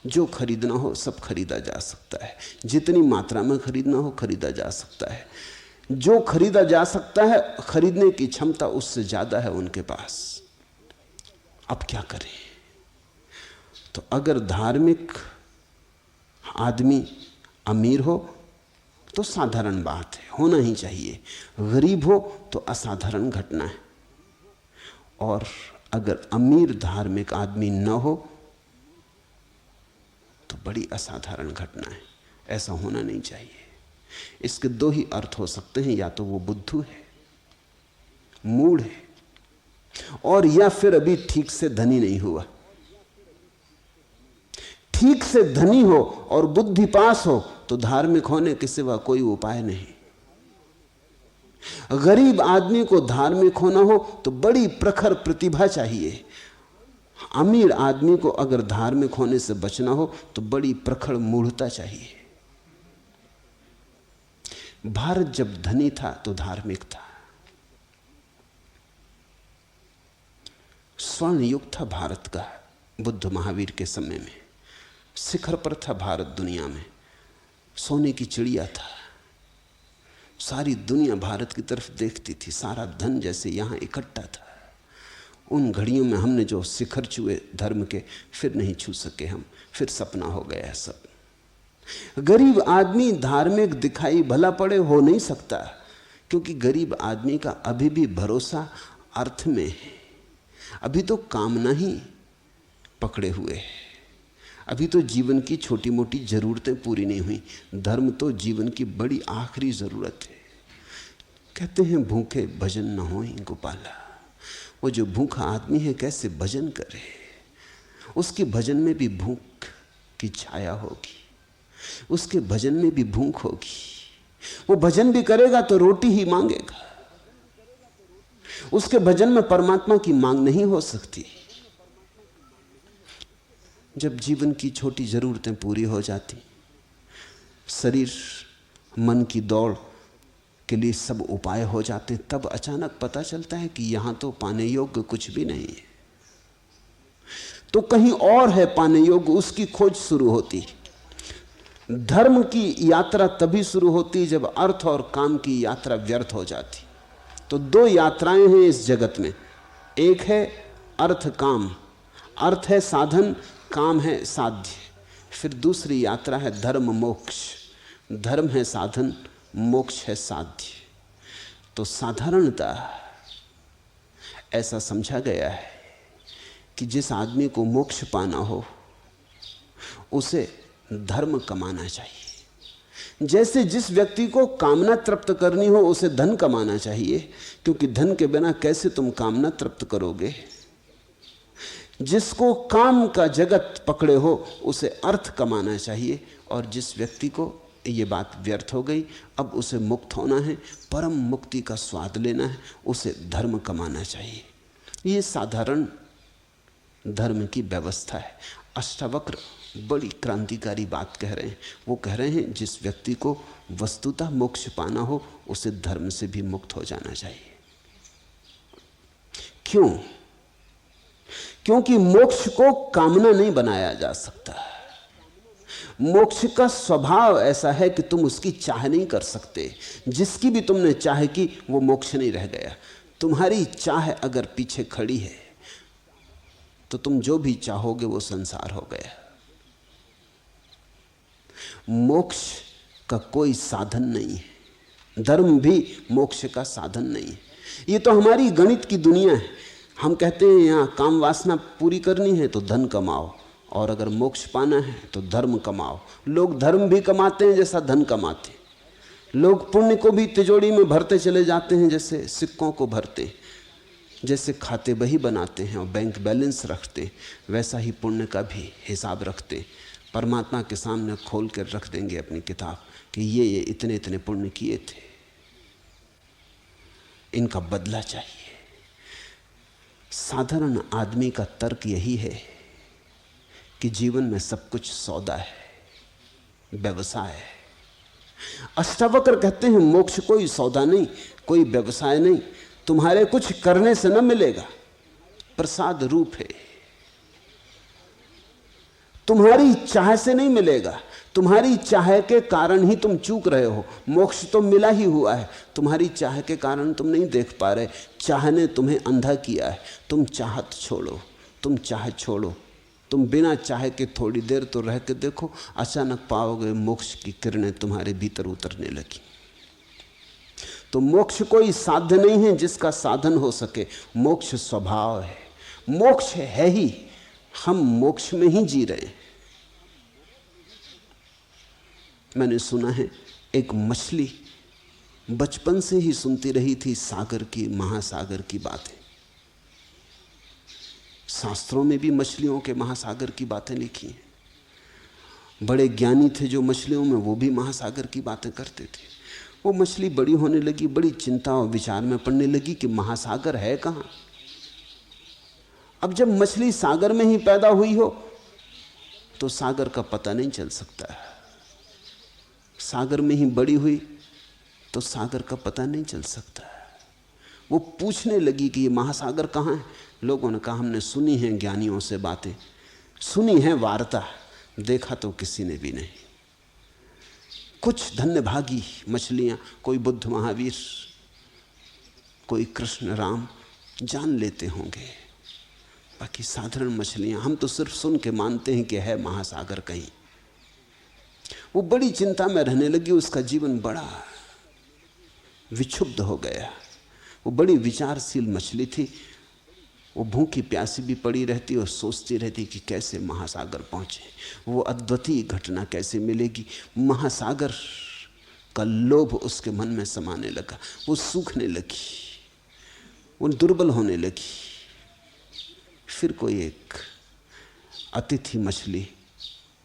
जो खरीदना हो सब खरीदा जा सकता है, जितनी मात्रा में खरीदना हो खरीदा जा सकता है। जो खरीदा जा सकता है खरीदने की क्षमता उससे ज्यादा है उनके पास। अब क्या करें? तो अगर धार्मिक आदमी अमीर हो तो साधारण बात है, होना ही चाहिए। गरीब हो तो असाधारण घटना है, और अगर अमीर धार्मिक आदमी न हो तो बड़ी असाधारण घटना है। ऐसा होना नहीं चाहिए। इसके 2 ही अर्थ हो सकते हैं, या तो वो बुद्धू है, मूढ़ है, और या फिर अभी ठीक से धनी नहीं हुआ। ठीक से धनी हो और बुद्धि पास हो तो धार्मिक होने के सिवा कोई उपाय नहीं। गरीब आदमी को धार्मिक होना हो तो बड़ी प्रखर प्रतिभा चाहिए। अमीर आदमी को अगर धार्मिक होने से बचना हो तो बड़ी प्रखर मूढ़ता चाहिए। भारत जब धनी था तो धार्मिक था, स्वर्ण युग था भारत का। बुद्ध महावीर के समय में शिखर पर था भारत, दुनिया में सोने की चिड़िया था। सारी दुनिया भारत की तरफ देखती थी, सारा धन जैसे यहाँ इकट्ठा था। उन घड़ियों में हमने जो शिखर छुए धर्म के, फिर नहीं छू सके हम, फिर सपना हो गया सब। गरीब आदमी धार्मिक दिखाई भला पड़े हो नहीं सकता, क्योंकि गरीब आदमी का अभी भी भरोसा अर्थ में है। अभी तो कामना ही पकड़े हुए है, अभी तो जीवन की छोटी मोटी जरूरतें पूरी नहीं हुई। धर्म तो जीवन की बड़ी आखिरी जरूरत है। कहते हैं भूखे भजन न होई गोपाला। वो जो भूखा आदमी है कैसे भजन करे? उसके भजन में भी भूख की छाया होगी, उसके भजन में भी भूख होगी। वो भजन भी करेगा तो रोटी ही मांगेगा। उसके भजन में परमात्मा की मांग नहीं हो सकती। जब जीवन की छोटी जरूरतें पूरी हो जाती, शरीर मन की दौड़ के लिए सब उपाय हो जाते, तब अचानक पता चलता है कि यहां तो पाने योग्य कुछ भी नहीं है, तो कहीं और है पाने योग्य। उसकी खोज शुरू होती। धर्म की यात्रा तभी शुरू होती जब अर्थ और काम की यात्रा व्यर्थ हो जाती। तो दो यात्राएं हैं इस जगत में, एक है अर्थ काम। अर्थ है साधन, काम है साध्य। फिर दूसरी यात्रा है धर्म मोक्ष। धर्म है साधन, मोक्ष है साध्य। तो साधारणतः ऐसा समझा गया है कि जिस आदमी को मोक्ष पाना हो उसे धर्म कमाना चाहिए। जैसे जिस व्यक्ति को कामना तृप्त करनी हो उसे धन कमाना चाहिए, क्योंकि धन के बिना कैसे तुम कामना तृप्त करोगे। जिसको काम का जगत पकड़े हो उसे अर्थ कमाना चाहिए, और जिस व्यक्ति को ये बात व्यर्थ हो गई, अब उसे मुक्त होना है, परम मुक्ति का स्वाद लेना है, उसे धर्म कमाना चाहिए। ये साधारण धर्म की व्यवस्था है। अष्टावक्र बड़ी क्रांतिकारी बात कह रहे हैं। वो कह रहे हैं जिस व्यक्ति को वस्तुतः मोक्ष पाना हो उसे धर्म से भी मुक्त हो जाना चाहिए। क्यों? क्योंकि मोक्ष को कामना नहीं बनाया जा सकता। मोक्ष का स्वभाव ऐसा है कि तुम उसकी चाह नहीं कर सकते। जिसकी भी तुमने चाह की वो मोक्ष नहीं रह गया। तुम्हारी चाह अगर पीछे खड़ी है तो तुम जो भी चाहोगे वो संसार हो गया। मोक्ष का कोई साधन नहीं है, धर्म भी मोक्ष का साधन नहीं है। ये तो हमारी गणित की दुनिया है। हम कहते हैं यहाँ काम वासना पूरी करनी है तो धन कमाओ, और अगर मोक्ष पाना है तो धर्म कमाओ। लोग धर्म भी कमाते हैं जैसा धन कमाते। लोग पुण्य को भी तिजोरी में भरते चले जाते हैं जैसे सिक्कों को भरते हैं। जैसे खाते बही बनाते हैं और बैंक बैलेंस रखते हैं, वैसा ही पुण्य का भी हिसाब रखते हैं। परमात्मा के सामने खोल कर रख देंगे अपनी किताब कि ये इतने इतने पुण्य किए थे, इनका बदला चाहिए। साधारण आदमी का तर्क यही है कि जीवन में सब कुछ सौदा है, व्यवसाय है। अष्टावक्र कहते हैं मोक्ष कोई सौदा नहीं, कोई व्यवसाय नहीं। तुम्हारे कुछ करने से न मिलेगा, प्रसाद रूप है। तुम्हारी चाह से नहीं मिलेगा, तुम्हारी चाह के कारण ही तुम चूक रहे हो। मोक्ष तो मिला ही हुआ है, तुम्हारी चाह के कारण तुम नहीं देख पा रहे। चाह ने तुम्हें अंधा किया है। तुम चाहत छोड़ो, तुम चाह छोड़ो। तुम बिना चाह के थोड़ी देर तो रह के देखो, अचानक पाओगे मोक्ष की किरणें तुम्हारे भीतर उतरने लगी। तो मोक्ष कोई साध्य नहीं है जिसका साधन हो सके। मोक्ष स्वभाव है, मोक्ष है ही। हम मोक्ष में ही जी रहे हैं। मैंने सुना है एक मछली बचपन से ही सुनती रही थी सागर की, महासागर की बातें। शास्त्रों में भी मछलियों के महासागर की बातें लिखी हैं। बड़े ज्ञानी थे जो मछलियों में, वो भी महासागर की बातें करते थे। वो मछली बड़ी होने लगी, बड़ी चिंता और विचार में पड़ने लगी कि महासागर है कहाँ। अब जब मछली सागर में ही पैदा हुई हो तो सागर का पता नहीं चल सकता। सागर में ही बड़ी हुई तो सागर का पता नहीं चल सकता। वो पूछने लगी कि ये महासागर कहाँ है। लोगों ने कहा हमने सुनी हैं ज्ञानियों से बातें, सुनी हैं वार्ता, देखा तो किसी ने भी नहीं। कुछ धन्यभागी मछलियां, कोई बुद्ध महावीर, कोई कृष्ण राम जान लेते होंगे, बाकी साधारण मछलियां हम तो सिर्फ सुन के मानते हैं कि है महासागर कहीं। वो बड़ी चिंता में रहने लगी, उसका जीवन बड़ा विक्षुब्ध हो गया। वो बड़ी विचारशील मछली थी, वो भूखी प्यासी भी पड़ी रहती और सोचती रहती कि कैसे महासागर पहुंचे, वो अद्वितीय घटना कैसे मिलेगी। महासागर का लोभ उसके मन में समाने लगा, वो सूखने लगी, वो दुर्बल होने लगी। फिर कोई एक अतिथि मछली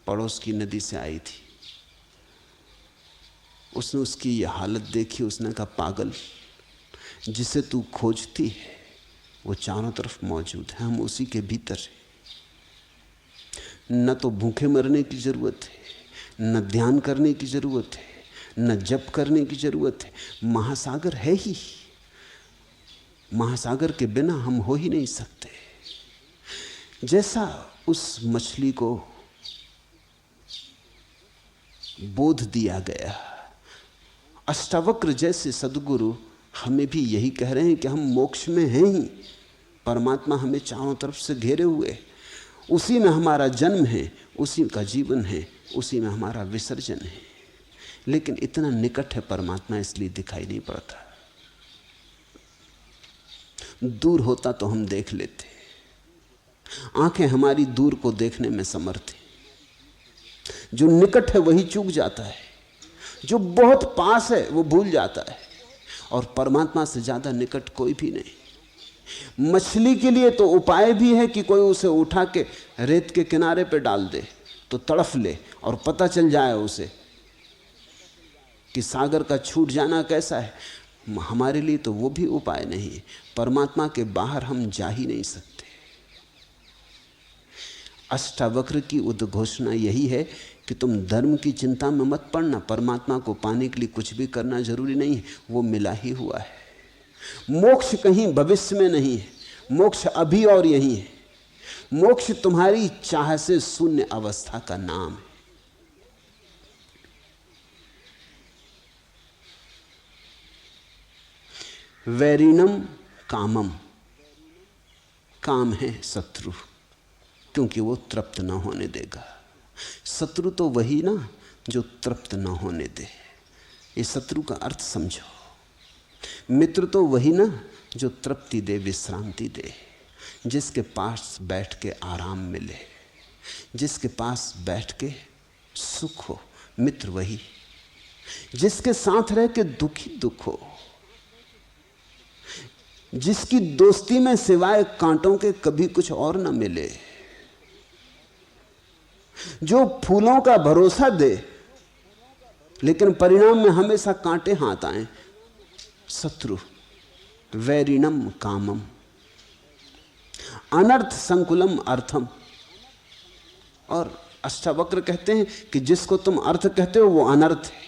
पड़ोस की नदी से आई थी, उसने उसकी यह हालत देखी, उसने कहा पागल, जिसे तू खोजती है वो चारों तरफ मौजूद है, हम उसी के भीतर हैं। न तो भूखे मरने की जरूरत है, न ध्यान करने की जरूरत है, न जप करने की जरूरत है, महासागर है ही। महासागर के बिना हम हो ही नहीं सकते। जैसा उस मछली को बोध दिया गया, अष्टावक्र जैसे सद्गुरु हमें भी यही कह रहे हैं कि हम मोक्ष में हैं ही, परमात्मा हमें चारों तरफ से घेरे हुए, उसी में हमारा जन्म है, उसी का जीवन है, उसी में हमारा विसर्जन है। लेकिन इतना निकट है परमात्मा, इसलिए दिखाई नहीं पड़ता। दूर होता तो हम देख लेते, आंखें हमारी दूर को देखने में समर्थ है। जो निकट है वही चूक जाता है, जो बहुत पास है वो भूल जाता है, और परमात्मा से ज्यादा निकट कोई भी नहीं। मछली के लिए तो उपाय भी है कि कोई उसे उठा के रेत के किनारे पे डाल दे तो तड़फ ले और पता चल जाए उसे कि सागर का छूट जाना कैसा है। हमारे लिए तो वो भी उपाय नहीं है, परमात्मा के बाहर हम जा ही नहीं सकते। अष्टावक्र की उद्घोषणा यही है कि तुम धर्म की चिंता में मत पड़ना, परमात्मा को पाने के लिए कुछ भी करना जरूरी नहीं है, वो मिला ही हुआ है। मोक्ष कहीं भविष्य में नहीं है, मोक्ष अभी और यही है। मोक्ष तुम्हारी चाह से शून्य अवस्था का नाम है। वैरिणम कामम, काम है शत्रु, क्योंकि वो तृप्त न होने देगा। शत्रु तो वही ना जो तृप्त न होने दे, ये शत्रु का अर्थ समझो। मित्र तो वही ना जो तृप्ति दे, विश्रांति दे, जिसके पास बैठ के आराम मिले, जिसके पास बैठ के सुख हो। मित्र वही जिसके साथ रह के दुखी दुख हो, जिसकी दोस्ती में सिवाय कांटों के कभी कुछ और न मिले, जो फूलों का भरोसा दे लेकिन परिणाम में हमेशा कांटे हाथ आए। शत्रु वैरिणम कामम, अनर्थ संकुलम अर्थम। और अष्टावक्र कहते हैं कि जिसको तुम अर्थ कहते हो वो अनर्थ है,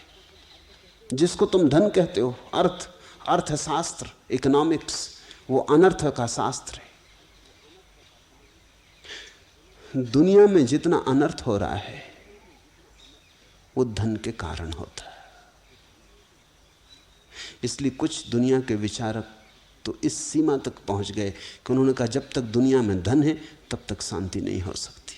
जिसको तुम धन कहते हो अर्थ, अर्थशास्त्र, इकोनॉमिक्स, वो अनर्थ का शास्त्र है। दुनिया में जितना अनर्थ हो रहा है वो धन के कारण होता है। इसलिए कुछ दुनिया के विचारक तो इस सीमा तक पहुंच गए कि उन्होंने कहा जब तक दुनिया में धन है तब तक शांति नहीं हो सकती।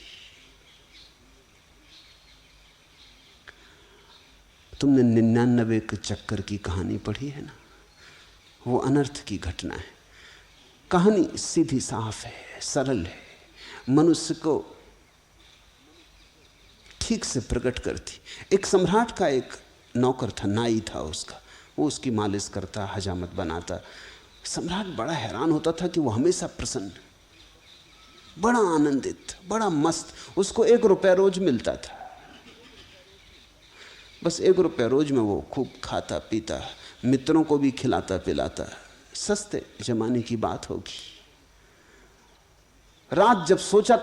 तुमने 99 के चक्कर की कहानी पढ़ी है ना, वो अनर्थ की घटना है। कहानी सीधी साफ है, सरल है, मनुष्य को ठीक से प्रकट करती। एक सम्राट का एक नौकर था, नाई था उसका, वो उसकी मालिश करता, हजामत बनाता। सम्राट बड़ा हैरान होता था कि वो हमेशा प्रसन्न, बड़ा आनंदित, बड़ा मस्त। उसको 1 रुपया रोज मिलता था, बस 1 रुपया रोज में वो खूब खाता पीता, मित्रों को भी खिलाता पिलाता। सस्ते जमाने की बात होगी। रात जब सोता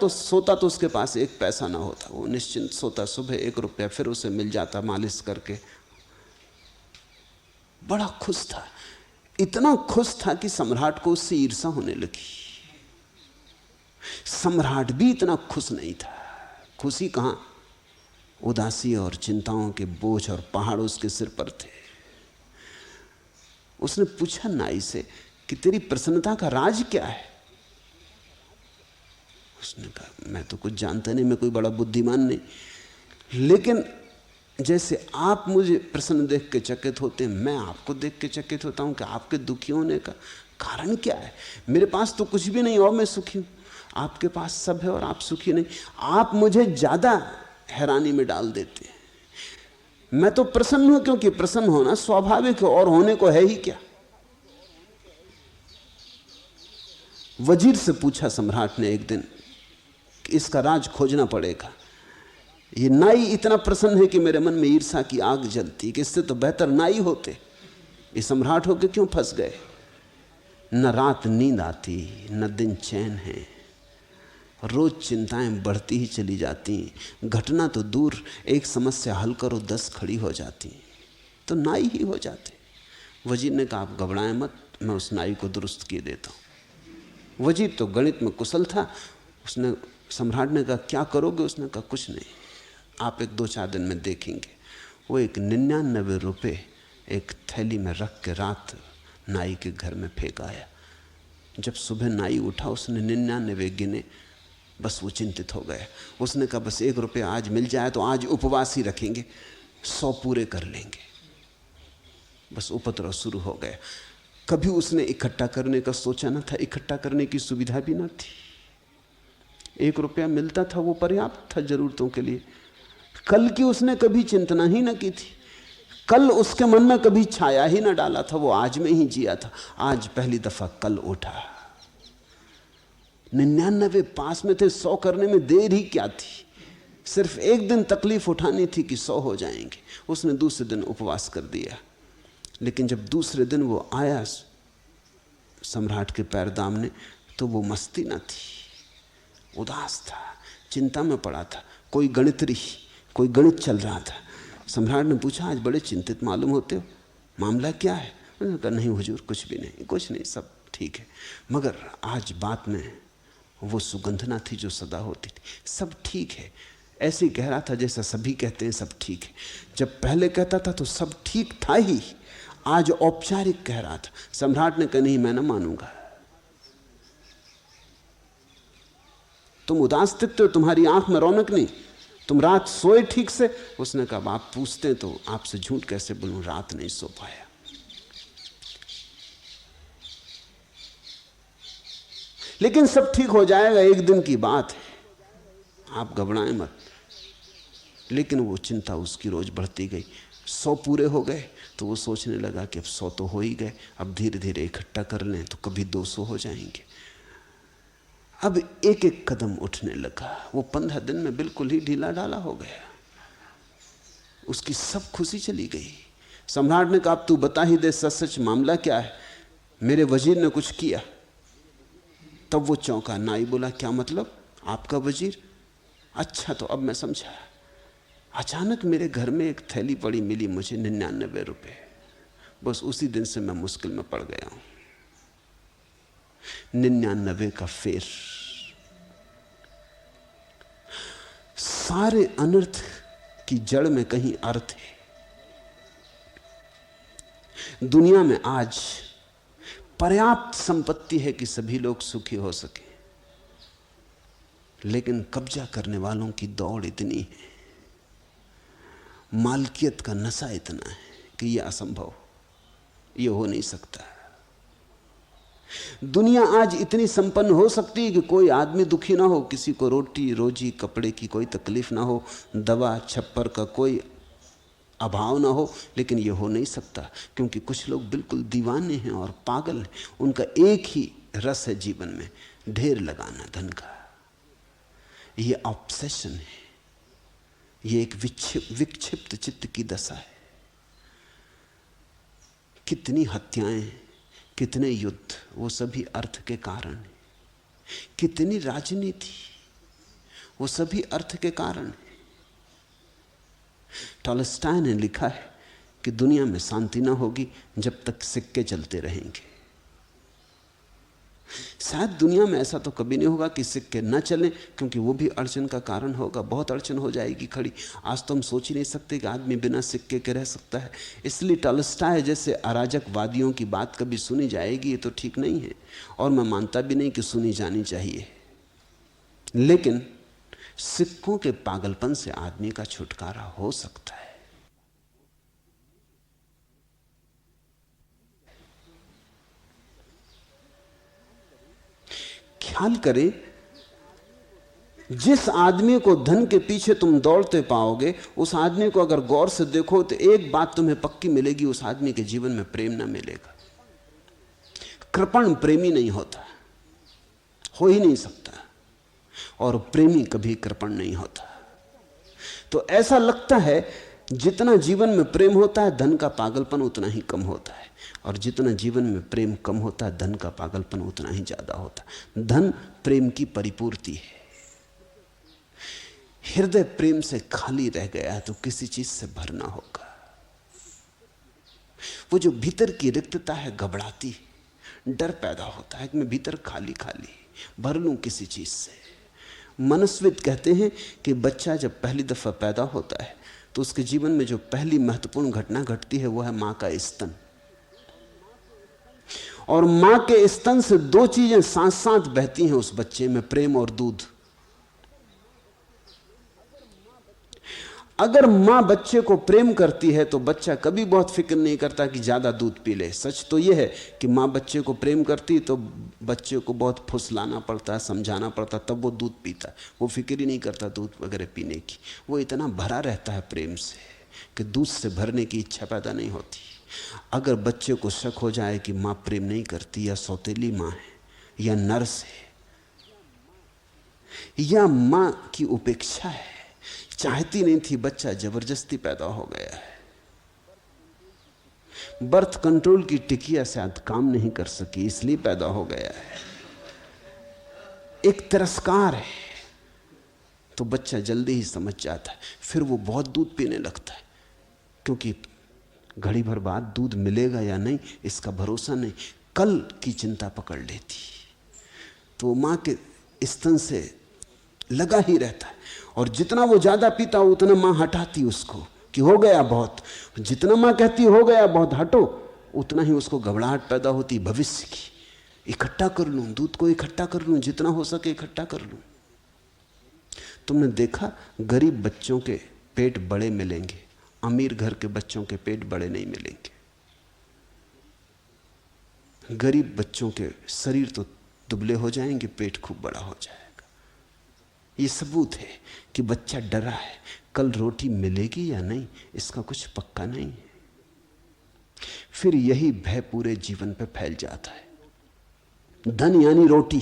तो उसके पास 1 पैसा ना होता, वो निश्चिंत सोता। सुबह 1 रुपया फिर उसे मिल जाता मालिश करके। बड़ा खुश था, इतना खुश था कि सम्राट को उससे ईर्ष्या होने लगी। सम्राट भी इतना खुश नहीं था। खुशी कहां, उदासी और चिंताओं के बोझ और पहाड़ उसके सिर पर थे। उसने पूछा नाई से कि तेरी प्रसन्नता का राज क्या है? उसने कहा मैं तो कुछ जानता नहीं, मैं कोई बड़ा बुद्धिमान नहीं, लेकिन जैसे आप मुझे प्रसन्न देख के चकित होते हैं, मैं आपको देख के चकित होता हूं कि आपके दुखी होने का कारण क्या है। मेरे पास तो कुछ भी नहीं और मैं सुखी हूं, आपके पास सब है और आप सुखी नहीं। आप मुझे ज्यादा हैरानी में डाल देते हैं। मैं तो प्रसन्न हूं क्योंकि प्रसन्न होना स्वाभाविक है, और होने को है ही क्या। वजीर से पूछा सम्राट ने एक दिन कि इसका राज खोजना पड़ेगा। ये नाई इतना प्रसन्न है कि मेरे मन में ईर्ष्या की आग जलती कि इससे तो बेहतर नाई होते। ये सम्राट होके क्यों फंस गए? न रात नींद आती, न दिन चैन है, रोज चिंताएं बढ़ती ही चली जाती। घटना तो दूर, एक समस्या हल करो 10 खड़ी हो जाती, तो नाई ही हो जाते। वजीर ने कहा आप घबराएं मत, मैं उस नाई को दुरुस्त किए देता हूं। वजीर तो गणित में कुशल था। उसने सम्राट ने कहा क्या करोगे? उसने कहा कुछ नहीं, आप एक 2-4 दिन में देखेंगे। वो एक 99 रुपये एक थैली में रख के रात नाई के घर में फेंक आया। जब सुबह नाई उठा उसने 99 गिने, बस वो चिंतित हो गया। उसने कहा बस 1 रुपया आज मिल जाए तो आज उपवास ही रखेंगे, 100 पूरे कर लेंगे। बस उपद्रव शुरू हो गया। कभी उसने इकट्ठा करने का सोचा न था, इकट्ठा करने की सुविधा भी न थी। 1 रुपया मिलता था वो पर्याप्त था जरूरतों के लिए। कल की उसने कभी चिंतना ही न की थी, कल उसके मन में कभी छाया ही न डाला था। वो आज में ही जिया था। आज पहली दफा कल उठा। 99 पास में थे, 100 करने में देर ही क्या थी। सिर्फ एक दिन तकलीफ उठानी थी कि 100 हो जाएंगे। उसने दूसरे दिन उपवास कर दिया। लेकिन जब दूसरे दिन वो आया सम्राट के पैर दामने, तो वो मस्ती न थी, उदास था, चिंता में पड़ा था। कोई गणित चल रहा था। सम्राट ने पूछा आज बड़े चिंतित मालूम होते हो, मामला क्या है? उन्होंने कहा नहीं हुजूर कुछ भी नहीं, कुछ नहीं, सब ठीक है। मगर आज बात में वो सुगंध ना थी जो सदा होती थी। सब ठीक है, ऐसे ही कह रहा था जैसा सभी कहते हैं सब ठीक है। जब पहले कहता था तो सब ठीक था ही, आज औपचारिक कह रहा था। सम्राट ने कहा नहीं मैं ना मानूंगा, तुम उदास दिखते हो, तुम्हारी आंख में रौनक नहीं, तुम रात सोए ठीक से? उसने कहा आप पूछते तो आपसे झूठ कैसे बोलूं, रात नहीं सो पाया। लेकिन सब ठीक हो जाएगा, एक दिन की बात है, आप घबराएं मत। लेकिन वो चिंता उसकी रोज बढ़ती गई। 100 पूरे हो गए तो वो सोचने लगा कि अब 100 तो हो ही गए, अब धीरे धीरे इकट्ठा कर लें तो कभी 200 हो जाएंगे। अब एक एक कदम उठने लगा। वो 15 दिन में बिल्कुल ही ढीला ढाला हो गया। उसकी सब खुशी चली गई। सम्राट ने कहा अब तू बता ही दे सच सच मामला क्या है, मेरे वजीर ने कुछ किया। तब वो चौंका। नाई बोला क्या मतलब? आपका वजीर? अच्छा तो अब मैं समझा। अचानक मेरे घर में एक थैली पड़ी मिली मुझे 99 रुपये। बस उसी दिन से मैं मुश्किल में पड़ गया हूं। 99 का फेर। सारे अनर्थ की जड़ में कहीं अर्थ है। दुनिया में आज पर्याप्त संपत्ति है कि सभी लोग सुखी हो सके, लेकिन कब्जा करने वालों की दौड़ इतनी है, मालकियत का नशा इतना है कि यह असंभव, यह हो नहीं सकता। दुनिया आज इतनी संपन्न हो सकती है कि कोई आदमी दुखी ना हो, किसी को रोटी रोजी कपड़े की कोई तकलीफ ना हो, दवा छप्पर का कोई अभाव ना हो, लेकिन यह हो नहीं सकता क्योंकि कुछ लोग बिल्कुल दीवाने हैं और पागल हैं। उनका एक ही रस है जीवन में, ढेर लगाना धन का। यह ऑब्सेशन है, यह एक विक्षिप्त चित्त की दशा है। कितनी हत्याएं, कितने युद्ध, वो सभी अर्थ के कारण हैं। कितनी राजनीति, वो सभी अर्थ के कारण हैं। टॉलस्टॉय ने लिखा है कि दुनिया में शांति ना होगी जब तक सिक्के चलते रहेंगे। शायद दुनिया में ऐसा तो कभी नहीं होगा कि सिक्के न चलें, क्योंकि वो भी अड़चन का कारण होगा, बहुत अड़चन हो जाएगी खड़ी। आज तो हम सोच ही नहीं सकते कि आदमी बिना सिक्के के रह सकता है। इसलिए टॉलस्टॉय जैसे अराजकवादियों की बात कभी सुनी जाएगी ये तो ठीक नहीं है, और मैं मानता भी नहीं कि सुनी जानी चाहिए। लेकिन सिक्कों के पागलपन से आदमी का छुटकारा हो सकता है। ख्याल करें, जिस आदमी को धन के पीछे तुम दौड़ते पाओगे, उस आदमी को अगर गौर से देखो तो एक बात तुम्हें पक्की मिलेगी, उस आदमी के जीवन में प्रेम ना मिलेगा। कृपण प्रेमी नहीं होता, हो ही नहीं सकता, और प्रेमी कभी कृपण नहीं होता। तो ऐसा लगता है जितना जीवन में प्रेम होता है धन का पागलपन उतना ही कम होता है, और जितना जीवन में प्रेम कम होता है धन का पागलपन उतना ही ज्यादा होता है। धन प्रेम की परिपूर्ति है। हृदय प्रेम से खाली रह गया है तो किसी चीज से भरना होगा। वो जो भीतर की रिक्तता है घबराती, डर पैदा होता है कि मैं भीतर खाली खाली भर लूं किसी चीज से। मनस्विद कहते हैं कि बच्चा जब पहली दफा पैदा होता है तो उसके जीवन में जो पहली महत्वपूर्ण घटना घटती है वो है मां का स्तन। और मां के स्तन से दो चीजें साथ साथ बहती हैं उस बच्चे में, प्रेम और दूध। अगर मां बच्चे को प्रेम करती है तो बच्चा कभी बहुत फिक्र नहीं करता कि ज्यादा दूध पी ले। सच तो यह है कि मां बच्चे को प्रेम करती तो बच्चे को बहुत फुसलाना पड़ता है, समझाना पड़ता, तब वो दूध पीता। वो फिक्र ही नहीं करता दूध वगैरह पीने की। वो इतना भरा रहता है प्रेम से कि दूध से भरने की इच्छा पैदा नहीं होती। अगर बच्चे को शक हो जाए कि मां प्रेम नहीं करती, या सौतेली मां है, या नर्स है, या मां की उपेक्षा है, चाहती नहीं थी, बच्चा जबरदस्ती पैदा हो गया है, बर्थ कंट्रोल की टिकिया शायद काम नहीं कर सकी इसलिए पैदा हो गया है, एक तिरस्कार है, तो बच्चा जल्दी ही समझ जाता है। फिर वो बहुत दूध पीने लगता है, क्योंकि घड़ी भर बाद दूध मिलेगा या नहीं इसका भरोसा नहीं, कल की चिंता पकड़ लेती। तो मां के स्तन से लगा ही रहता है, और जितना वो ज्यादा पीता उतना मां हटाती उसको कि हो गया बहुत। जितना मां कहती हो गया बहुत, हटो, उतना ही उसको घबराहट पैदा होती भविष्य की, इकट्ठा कर लूं, दूध को इकट्ठा कर लूं, जितना हो सके इकट्ठा कर लूं। तुमने देखा गरीब बच्चों के पेट बड़े मिलेंगे, अमीर घर के बच्चों के पेट बड़े नहीं मिलेंगे। गरीब बच्चों के शरीर तो दुबले हो जाएंगे, पेट खूब बड़ा हो जाएगा। ये सबूत है कि बच्चा डरा है, कल रोटी मिलेगी या नहीं इसका कुछ पक्का नहीं है। फिर यही भय पूरे जीवन पे फैल जाता है। धन यानी रोटी,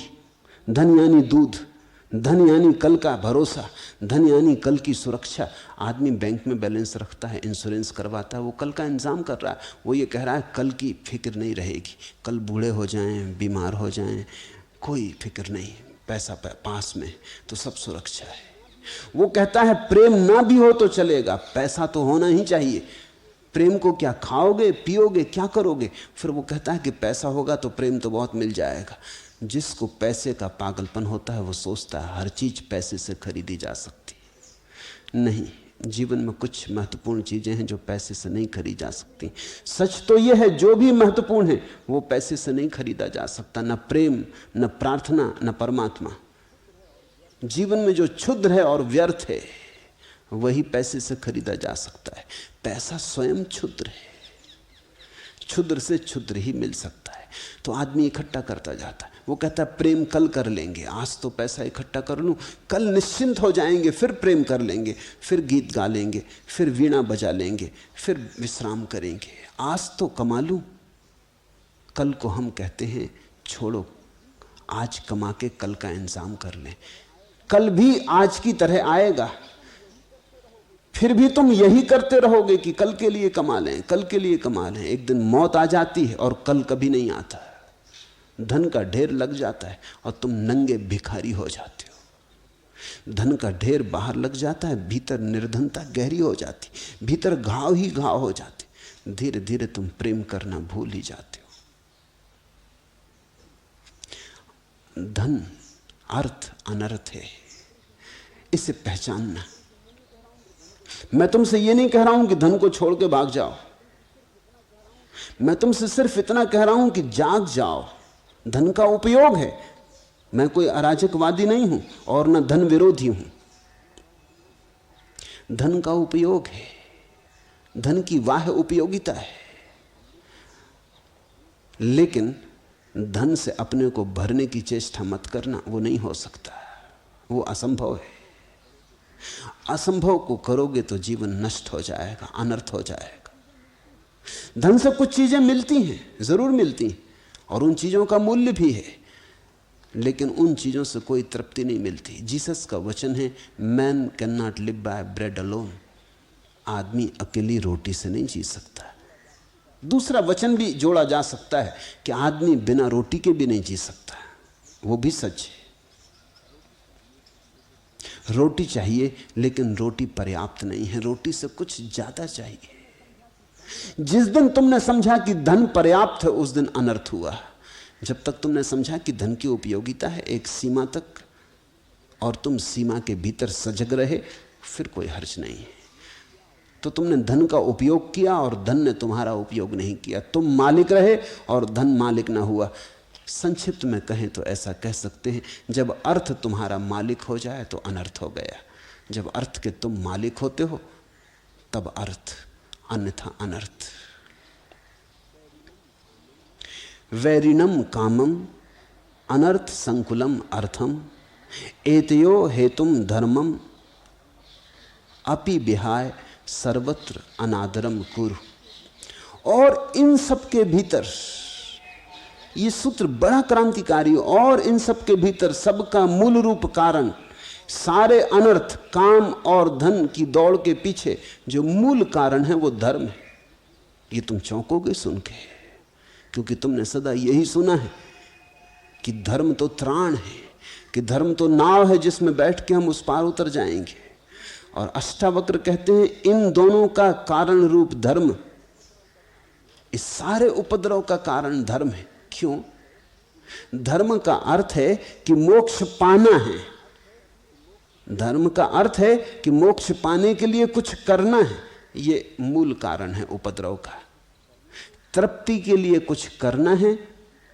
धन यानी दूध, धन यानी कल का भरोसा, धन यानी कल की सुरक्षा। आदमी बैंक में बैलेंस रखता है, इंश्योरेंस करवाता है, वो कल का इंतजाम कर रहा है। वो ये कह रहा है कल की फिक्र नहीं रहेगी, कल बूढ़े हो जाएं, बीमार हो जाएं, कोई फिक्र नहीं, पैसा पास में तो सब सुरक्षा है। वो कहता है प्रेम ना भी हो तो चलेगा, पैसा तो होना ही चाहिए। प्रेम को क्या खाओगे पियोगे क्या करोगे? फिर वो कहता है कि पैसा होगा तो प्रेम तो बहुत मिल जाएगा। जिसको पैसे का पागलपन होता है वो सोचता है हर चीज पैसे से खरीदी जा सकती। नहीं, जीवन में कुछ महत्वपूर्ण चीजें हैं जो पैसे से नहीं खरीदी जा सकती। सच तो यह है जो भी महत्वपूर्ण है वो पैसे से नहीं खरीदा जा सकता, न प्रेम, न प्रार्थना, न परमात्मा। जीवन में जो क्षुद्र है और व्यर्थ है वही पैसे से खरीदा जा सकता है। पैसा स्वयं क्षुद्र है, क्षुद्र से क्षुद्र ही मिल सकता है। तो आदमी इकट्ठा करता जाता है। वो कहता है प्रेम कल कर लेंगे, आज तो पैसा इकट्ठा कर लूं, कल निश्चिंत हो जाएंगे, फिर प्रेम कर लेंगे, फिर गीत गा लेंगे, फिर वीणा बजा लेंगे, फिर विश्राम करेंगे। आज तो कमा लूं, कल को हम कहते हैं छोड़ो, आज कमा के कल का इंतजाम कर लें। कल भी आज की तरह आएगा, फिर भी तुम यही करते रहोगे कि कल के लिए कमा लें, कल के लिए कमा लें। एक दिन मौत आ जाती है और कल कभी नहीं आता। धन का ढेर लग जाता है और तुम नंगे भिखारी हो जाते हो। धन का ढेर बाहर लग जाता है, भीतर निर्धनता गहरी हो जाती, भीतर घाव ही घाव हो जाते। धीरे धीरे तुम प्रेम करना भूल ही जाते हो। धन, अर्थ, अनर्थ है, इसे पहचानना। मैं तुमसे ये नहीं कह रहा हूं कि धन को छोड़ के भाग जाओ, मैं तुमसे सिर्फ इतना कह रहा हूं कि जाग जाओ। धन का उपयोग है, मैं कोई अराजकवादी नहीं हूं और न धन विरोधी हूं। धन का उपयोग है, धन की वाह उपयोगिता है, लेकिन धन से अपने को भरने की चेष्टा मत करना, वो नहीं हो सकता, वो असंभव है। असंभव को करोगे तो जीवन नष्ट हो जाएगा, अनर्थ हो जाएगा। धन से कुछ चीजें मिलती हैं, जरूर मिलती हैं, और उन चीजों का मूल्य भी है, लेकिन उन चीजों से कोई तृप्ति नहीं मिलती। जीसस का वचन है, man can not live by bread alone. आदमी अकेली रोटी से नहीं जी सकता। दूसरा वचन भी जोड़ा जा सकता है कि आदमी बिना रोटी के भी नहीं जी सकता, वो भी सच है। रोटी चाहिए, लेकिन रोटी पर्याप्त नहीं है, रोटी से कुछ ज्यादा चाहिए। जिस दिन तुमने समझा कि धन पर्याप्त है, उस दिन अनर्थ हुआ। जब तक तुमने समझा कि धन की उपयोगिता है एक सीमा तक, और तुम सीमा के भीतर सजग रहे, फिर कोई हर्ज नहीं है। तो तुमने धन का उपयोग किया और धन ने तुम्हारा उपयोग नहीं किया। तुम मालिक रहे और धन मालिक ना हुआ। संक्षिप्त में कहें तो ऐसा कह सकते हैं, जब अर्थ तुम्हारा मालिक हो जाए तो अनर्थ हो गया। जब अर्थ के तुम मालिक होते हो तब अर्थ, अन्यथा अनर्थ। वैरिणम कामम अनर्थ संकुलम अर्थम एतयो हेतुम धर्मम अपि विहाय सर्वत्र अनादरम कुरु। और इन सब के भीतर, ये सूत्र बड़ा क्रांतिकारी, और इन सब के भीतर सबका मूल रूप कारण, सारे अनर्थ, काम और धन की दौड़ के पीछे जो मूल कारण है वो धर्म है। ये तुम चौंकोगे सुन के, क्योंकि तुमने सदा यही सुना है कि धर्म तो त्राण है, कि धर्म तो नाव है जिसमें बैठ के हम उस पार उतर जाएंगे। और अष्टावक्र कहते हैं इन दोनों का कारण रूप धर्म, इस सारे उपद्रव का कारण धर्म है। क्यों? धर्म का अर्थ है कि मोक्ष पाना है। धर्म का अर्थ है कि मोक्ष पाने के लिए कुछ करना है। ये मूल कारण है उपद्रव का। तृप्ति के लिए कुछ करना है,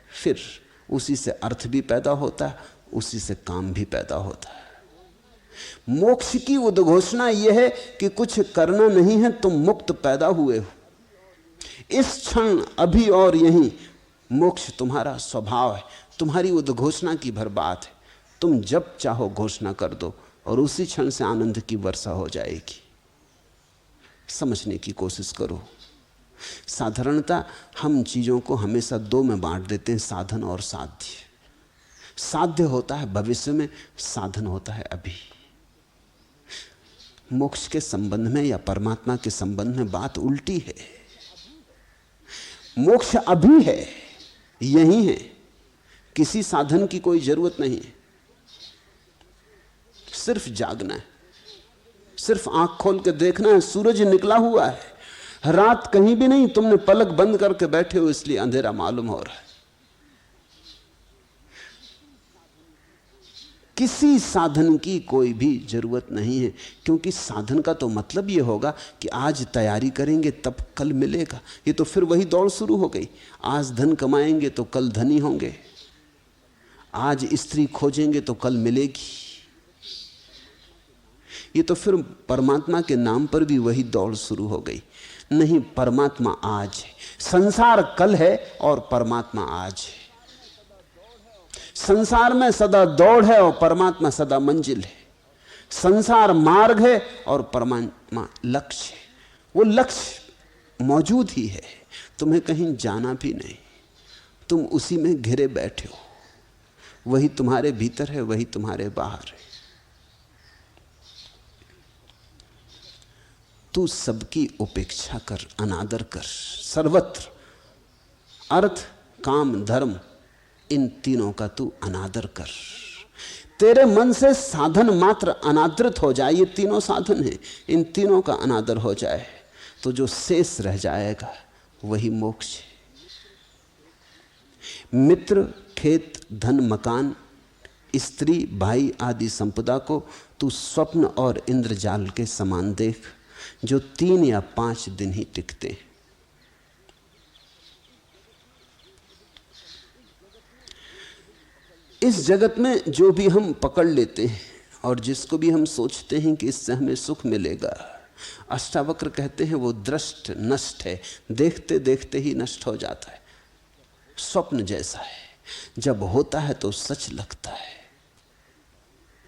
फिर उसी से अर्थ भी पैदा होता है, उसी से काम भी पैदा होता है। मोक्ष की उद्घोषणा यह है कि कुछ करना नहीं है, तुम मुक्त पैदा हुए हो। इस क्षण, अभी और यहीं मोक्ष तुम्हारा स्वभाव है, तुम्हारी उद्घोषणा की भर बात है। तुम जब चाहो घोषणा कर दो और उसी क्षण से आनंद की वर्षा हो जाएगी। समझने की कोशिश करो। साधारणता हम चीजों को हमेशा दो में बांट देते हैं, साधन और साध्य। साध्य होता है भविष्य में, साधन होता है अभी। मोक्ष के संबंध में या परमात्मा के संबंध में बात उल्टी है। मोक्ष अभी है, यही है, किसी साधन की कोई जरूरत नहीं है। सिर्फ जागना है, सिर्फ आंख खोल के देखना है। सूरज निकला हुआ है, रात कहीं भी नहीं, तुमने पलक बंद करके बैठे हो इसलिए अंधेरा मालूम हो रहा है। किसी साधन की कोई भी जरूरत नहीं है, क्योंकि साधन का तो मतलब यह होगा कि आज तैयारी करेंगे तब कल मिलेगा। ये तो फिर वही दौड़ शुरू हो गई। आज धन कमाएंगे तो कल धनी होंगे, आज स्त्री खोजेंगे तो कल मिलेगी। ये तो फिर परमात्मा के नाम पर भी वही दौड़ शुरू हो गई। नहीं, परमात्मा आज है, संसार कल है और परमात्मा आज है। संसार में सदा दौड़ है और परमात्मा सदा मंजिल है। संसार मार्ग है और परमात्मा लक्ष्य है। वो लक्ष्य मौजूद ही है, तुम्हें कहीं जाना भी नहीं, तुम उसी में घिरे बैठे हो। वही तुम्हारे भीतर है, वही तुम्हारे बाहर है। तू सबकी उपेक्षा कर, अनादर कर। सर्वत्र अर्थ, काम, धर्म, इन तीनों का तू अनादर कर। तेरे मन से साधन मात्र अनादृत हो जाए, ये तीनों साधन हैं, इन तीनों का अनादर हो जाए तो जो शेष रह जाएगा वही मोक्ष है। मित्र, खेत, धन, मकान, स्त्री भाई आदि संपदा को तू स्वप्न और इंद्रजाल के समान देख, जो 3 या 5 दिन ही टिकते हैं। इस जगत में जो भी हम पकड़ लेते हैं और जिसको भी हम सोचते हैं कि इससे हमें सुख मिलेगा, अष्टावक्र कहते हैं वो दृष्ट नष्ट है, देखते देखते ही नष्ट हो जाता है। स्वप्न जैसा है, जब होता है तो सच लगता है,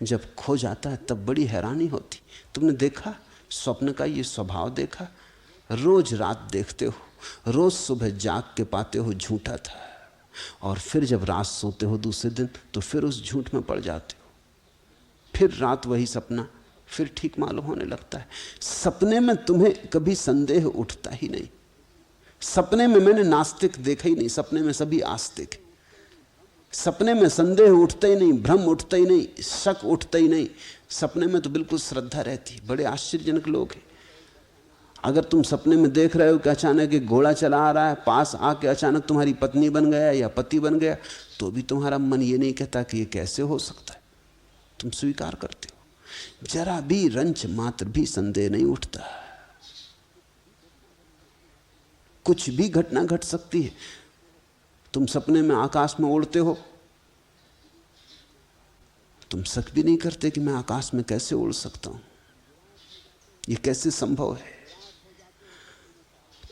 जब खो जाता है तब बड़ी हैरानी होती। तुमने देखा स्वप्न का ये स्वभाव देखा? रोज रात देखते हो, रोज सुबह जाग के पाते हो झूठा था, और फिर जब रात सोते हो दूसरे दिन तो फिर उस झूठ में पड़ जाते हो, फिर रात वही सपना, फिर ठीक मालूम होने लगता है। सपने में तुम्हें कभी संदेह उठता ही नहीं। सपने में मैंने नास्तिक देखा ही नहीं, सपने में सभी आस्तिक। सपने में संदेह उठता ही नहीं, भ्रम उठता ही नहीं, शक उठता ही नहीं। सपने में तो बिल्कुल श्रद्धा रहती। बड़े आश्चर्यजनक लोग हैं। अगर तुम सपने में देख रहे हो कि अचानक एक घोड़ा चला आ रहा है, पास आके अचानक तुम्हारी पत्नी बन गया या पति बन गया, तो भी तुम्हारा मन ये नहीं कहता कि ये कैसे हो सकता है, तुम स्वीकार करते हो। जरा भी रंच मात्र भी संदेह नहीं उठता। कुछ भी घटना घट सकती है। तुम सपने में आकाश में उड़ते हो, तुम शक भी नहीं करते कि मैं आकाश में कैसे उड़ सकता हूं, ये कैसे संभव है।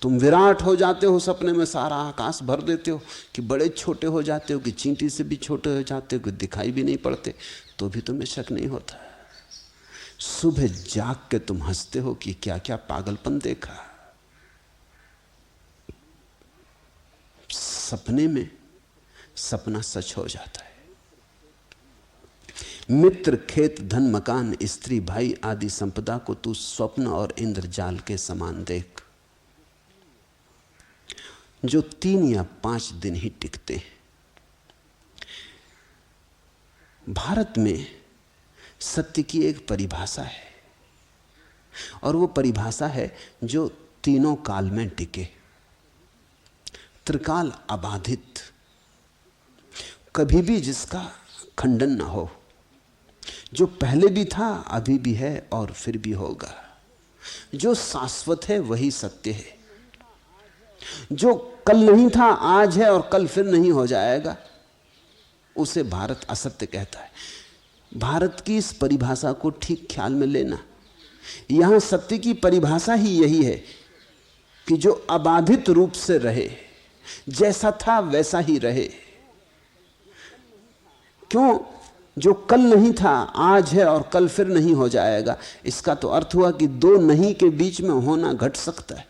तुम विराट हो जाते हो सपने में, सारा आकाश भर देते हो, कि बड़े छोटे हो जाते हो, कि चींटी से भी छोटे हो जाते हो, कि दिखाई भी नहीं पड़ते, तो भी तुम्हें शक नहीं होता। सुबह जाग के तुम हंसते हो कि क्या क्या पागलपन देखा। सपने में सपना सच हो जाता है। मित्र खेत धन मकान स्त्री भाई आदि संपदा को तू स्वप्न और इंद्रजाल के समान देख, जो 3 या 5 दिन ही टिकते हैं। भारत में सत्य की एक परिभाषा है, और वो परिभाषा है जो तीनों काल में टिके, त्रिकाल अबाधित, कभी भी जिसका खंडन ना हो, जो पहले भी था अभी भी है और फिर भी होगा, जो शाश्वत है वही सत्य है, जो कल नहीं था आज है और कल फिर नहीं हो जाएगा, उसे भारत असत्य कहता है। भारत की इस परिभाषा को ठीक ख्याल में लेना। यहां सत्य की परिभाषा ही यही है कि जो अबाधित रूप से रहे, जैसा था वैसा ही रहे। क्यों? जो कल नहीं था आज है और कल फिर नहीं हो जाएगा। इसका तो अर्थ हुआ कि दो नहीं के बीच में होना घट सकता है।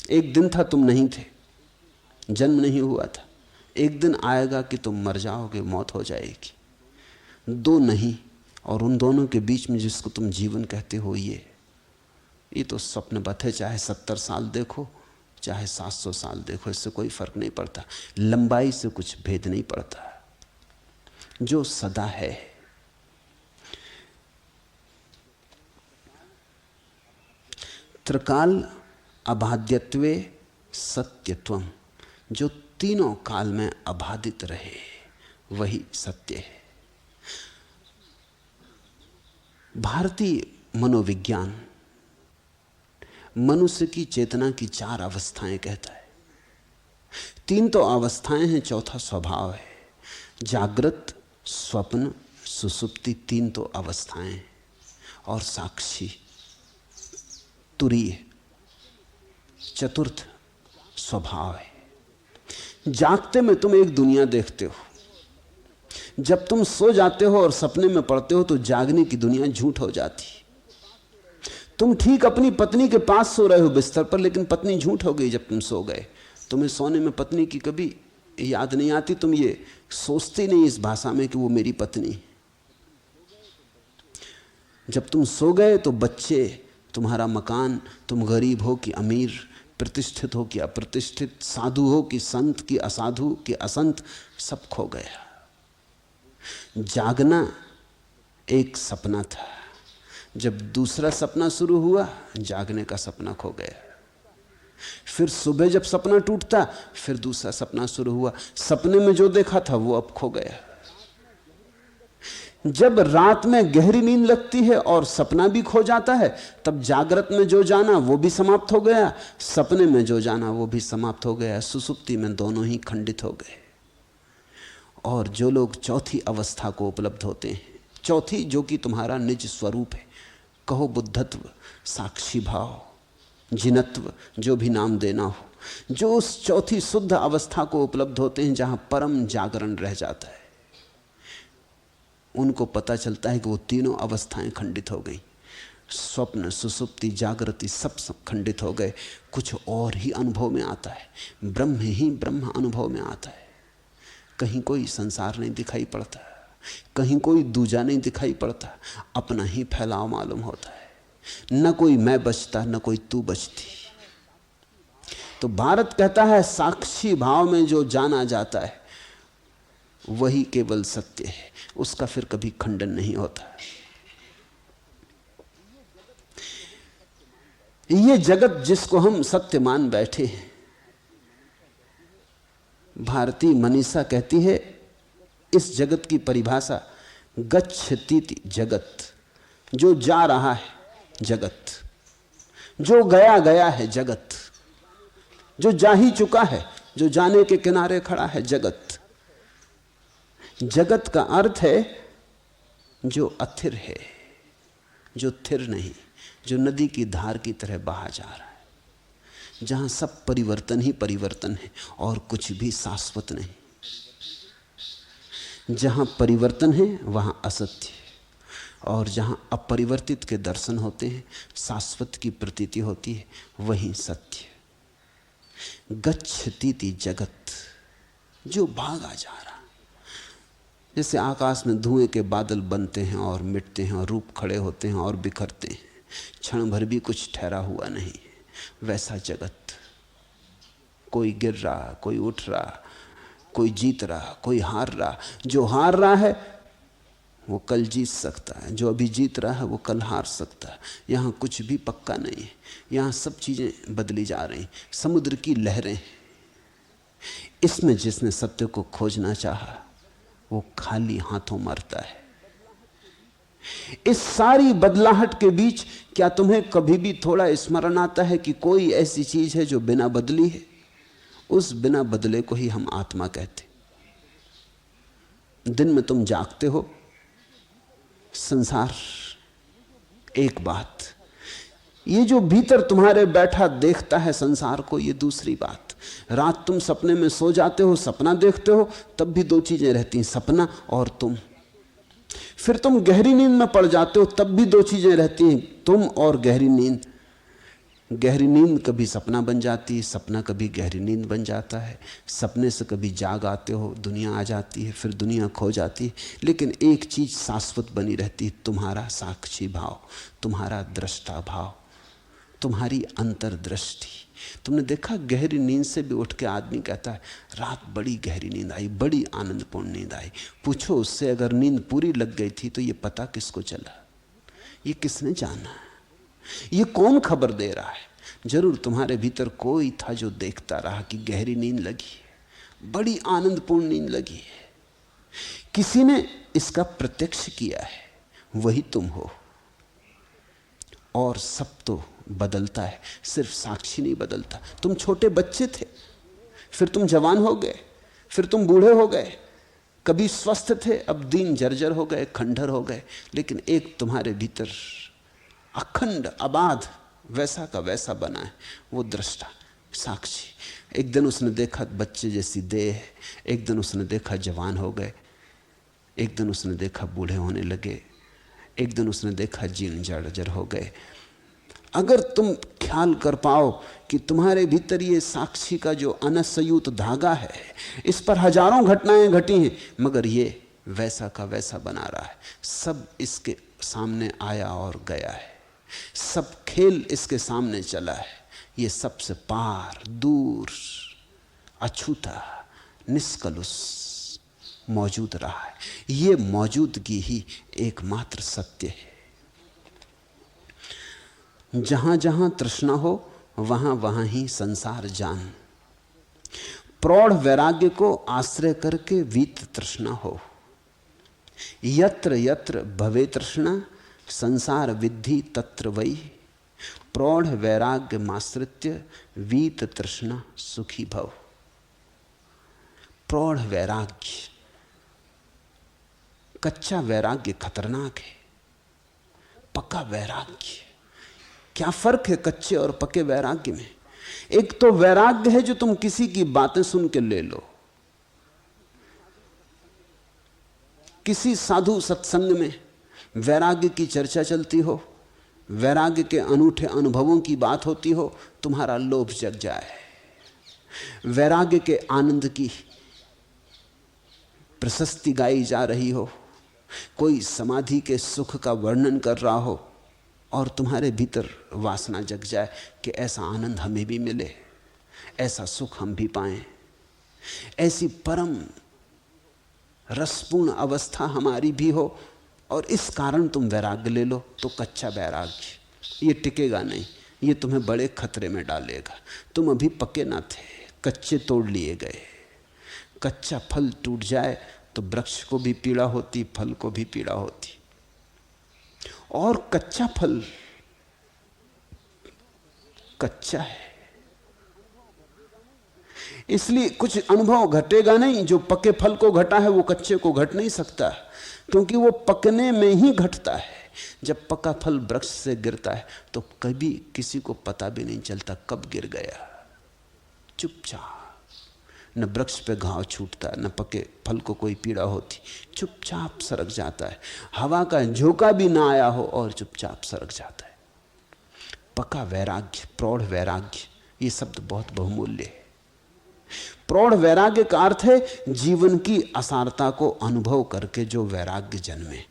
एक दिन था तुम नहीं थे, जन्म नहीं हुआ था, एक दिन आएगा कि तुम मर जाओगे, मौत हो जाएगी। दो नहीं, और उन दोनों के बीच में जिसको तुम जीवन कहते हो, ये तो स्वप्न बत है। चाहे 70 साल देखो, चाहे 700 साल देखो, इससे कोई फर्क नहीं पड़ता। लंबाई से कुछ भेद नहीं पड़ता। जो सदा है, त्रिकाल अबाध्यत्वे सत्यत्वम, जो तीनों काल में अबाधित रहे वही सत्य है। भारतीय मनोविज्ञान मनुष्य की चेतना की 4 अवस्थाएं कहता है। 3 तो अवस्थाएं हैं, चौथा स्वभाव है। जागृत, स्वप्न, सुसुप्ति, 3 तो अवस्थाएं हैं, और साक्षी, तुरीय, चतुर्थ स्वभाव है। जागते में तुम एक दुनिया देखते हो, जब तुम सो जाते हो और सपने में पड़ते हो तो जागने की दुनिया झूठ हो जाती। तुम ठीक अपनी पत्नी के पास सो रहे हो बिस्तर पर, लेकिन पत्नी झूठ हो गई जब तुम सो गए। तुम्हें सोने में पत्नी की कभी याद नहीं आती, तुम ये सोचते नहीं इस भाषा में कि वो मेरी पत्नी। जब तुम सो गए तो बच्चे, तुम्हारा मकान, तुम गरीब हो कि अमीर, प्रतिष्ठित हो कि अप्रतिष्ठित, साधु हो कि संत कि असाधु कि असंत, सब खो गया। जागना एक सपना था, जब दूसरा सपना शुरू हुआ जागने का सपना खो गया। फिर सुबह जब सपना टूटता फिर दूसरा सपना शुरू हुआ। सपने में जो देखा था वो अब खो गया। जब रात में गहरी नींद लगती है और सपना भी खो जाता है, तब जागृत में जो जाना वो भी समाप्त हो गया, सपने में जो जाना वो भी समाप्त हो गया, सुसुप्ति में दोनों ही खंडित हो गए। और जो लोग चौथी अवस्था को उपलब्ध होते हैं, चौथी जो कि तुम्हारा निज स्वरूप है, कहो बुद्धत्व, साक्षी भाव, जिनत्व, जो भी नाम देना हो, जो उस चौथी शुद्ध अवस्था को उपलब्ध होते हैं जहां परम जागरण रह जाता है, उनको पता चलता है कि वो तीनों अवस्थाएं खंडित हो गई। स्वप्न, सुसुप्ति, जागृति सब खंडित हो गए। कुछ और ही अनुभव में आता है, ब्रह्म ही ब्रह्म अनुभव में आता है। कहीं कोई संसार नहीं दिखाई पड़ता, कहीं कोई दूजा नहीं दिखाई पड़ता, अपना ही फैलाव मालूम होता है। न कोई मैं बचता, न कोई तू बचती। तो भारत कहता है साक्षी भाव में जो जाना जाता है वही केवल सत्य है, उसका फिर कभी खंडन नहीं होता। ये जगत जिसको हम सत्य मान बैठे हैं, भारतीय मनीषा कहती है इस जगत की परिभाषा गच्छतीति जगत, जो जा रहा है जगत, जो गया गया है जगत, जो जा ही चुका है, जो जाने के किनारे खड़ा है जगत। जगत का अर्थ है जो अथिर है, जो थिर नहीं, जो नदी की धार की तरह बहा जा रहा है, जहां सब परिवर्तन ही परिवर्तन है और कुछ भी शाश्वत नहीं। जहां परिवर्तन है वहां असत्य है, और जहां अपरिवर्तित के दर्शन होते हैं, शाश्वत की प्रतीति होती है, वही सत्य। गच्छतीति जगत, जो भागा जा रहा। जैसे आकाश में धुएं के बादल बनते हैं और मिटते हैं और रूप खड़े होते हैं और बिखरते हैं, क्षण भर भी कुछ ठहरा हुआ नहीं, वैसा जगत। कोई गिर रहा, कोई उठ रहा, कोई जीत रहा, कोई हार रहा। जो हार रहा है वो कल जीत सकता है, जो अभी जीत रहा है वो कल हार सकता है। यहाँ कुछ भी पक्का नहीं है, यहाँ सब चीजें बदली जा रही, समुद्र की लहरें। इसमें जिसने सत्य को खोजना चाहा वो खाली हाथों मरता है। इस सारी बदलाहट के बीच क्या तुम्हें कभी भी थोड़ा स्मरण आता है कि कोई ऐसी चीज है जो बिना बदली है? उस बिना बदले को ही हम आत्मा कहते। दिन में तुम जागते हो, संसार एक बात, ये जो भीतर तुम्हारे बैठा देखता है संसार को, ये दूसरी बात। रात तुम सपने में सो जाते हो, सपना देखते हो, तब भी दो चीजें रहती हैं, सपना और तुम। फिर तुम गहरी नींद में पड़ जाते हो, तब भी दो चीजें रहती हैं, तुम और गहरी नींद। गहरी नींद कभी सपना बन जाती है, सपना कभी गहरी नींद बन जाता है। सपने से कभी जाग आते हो, दुनिया आ जाती है, फिर दुनिया खो जाती है, लेकिन एक चीज शाश्वत बनी रहती है, तुम्हारा साक्षी भाव, तुम्हारा दृष्टा भाव, तुम्हारी अंतर्दृष्टि। तुमने देखा गहरी नींद से भी उठ के आदमी कहता है रात बड़ी गहरी नींद आई, बड़ी आनंदपूर्ण नींद आई। पूछो उससे अगर नींद पूरी लग गई थी तो ये पता किसको चला, ये किसने जाना, ये कौन खबर दे रहा है? जरूर तुम्हारे भीतर कोई था जो देखता रहा कि गहरी नींद लगी है, बड़ी आनंदपूर्ण नींद लगी है। किसी ने इसका प्रत्यक्ष किया है, वही तुम हो। और सब तो बदलता है, सिर्फ साक्षी नहीं बदलता। तुम छोटे बच्चे थे, फिर तुम जवान हो गए, फिर तुम बूढ़े हो गए, कभी स्वस्थ थे, अब दीन जर्जर हो गए, खंडर हो गए, लेकिन एक तुम्हारे भीतर अखंड अबाध वैसा का वैसा बना है, वो दृष्टा, साक्षी। एक दिन उसने देखा बच्चे जैसी देह, एक दिन उसने देखा जवान हो गए, एक दिन उसने देखा बूढ़े होने लगे, एक दिन उसने देखा जीर्ण जर्जर हो गए। अगर तुम ख्याल कर पाओ कि तुम्हारे भीतर ये साक्षी का जो अनसयूत धागा है, इस पर हजारों घटनाएं घटी हैं, मगर ये वैसा का वैसा बना रहा है। सब इसके सामने आया और गया है, सब खेल इसके सामने चला है, ये सबसे पार, दूर, अछूता, निष्कलुष मौजूद रहा है। ये मौजूदगी ही एकमात्र सत्य है। जहां जहां तृष्णा हो वहां वहां ही संसार जान। प्रौढ़ वैराग्य को आश्रय करके वीत तृष्णा हो। यत्र यत्र भवे तृष्णा संसार विद्धि तत्र वै प्रौढ़ वैराग्य माश्रित्य वीत तृष्णा सुखी भव। प्रौढ़ वैराग्य, कच्चा वैराग्य खतरनाक है, पक्का वैराग्य। क्या फर्क है कच्चे और पक्के वैराग्य में? एक तो वैराग्य है जो तुम किसी की बातें सुन के ले लो। किसी साधु सत्संग में वैराग्य की चर्चा चलती हो, वैराग्य के अनूठे अनुभवों की बात होती हो, तुम्हारा लोभ जग जाए। वैराग्य के आनंद की प्रशस्ति गाई जा रही हो, कोई समाधि के सुख का वर्णन कर रहा हो और तुम्हारे भीतर वासना जग जाए कि ऐसा आनंद हमें भी मिले, ऐसा सुख हम भी पाएं, ऐसी परम रसपूर्ण अवस्था हमारी भी हो, और इस कारण तुम वैराग्य ले लो। तो कच्चा वैराग्य ये टिकेगा नहीं, ये तुम्हें बड़े खतरे में डालेगा। तुम अभी पक्के ना थे, कच्चे तोड़ लिए गए। कच्चा फल टूट जाए तो वृक्ष को भी पीड़ा होती, फल को भी पीड़ा होती। और कच्चा फल कच्चा है, इसलिए कुछ अनुभव घटेगा नहीं। जो पक्के फल को घटा है वो कच्चे को घट नहीं सकता, क्योंकि वो पकने में ही घटता है। जब पका फल वृक्ष से गिरता है तो कभी किसी को पता भी नहीं चलता कब गिर गया। चुपचाप, न वृक्ष पे घाव छूटता, न पके फल को कोई पीड़ा होती, चुपचाप सरक जाता है। हवा का झोंका भी ना आया हो और चुपचाप सरक जाता है। पका वैराग्य, प्रौढ़ वैराग्य, ये शब्द बहुत बहुमूल्य है। प्रौढ़ वैराग्य का अर्थ है जीवन की असारता को अनुभव करके जो वैराग्य जन्मे।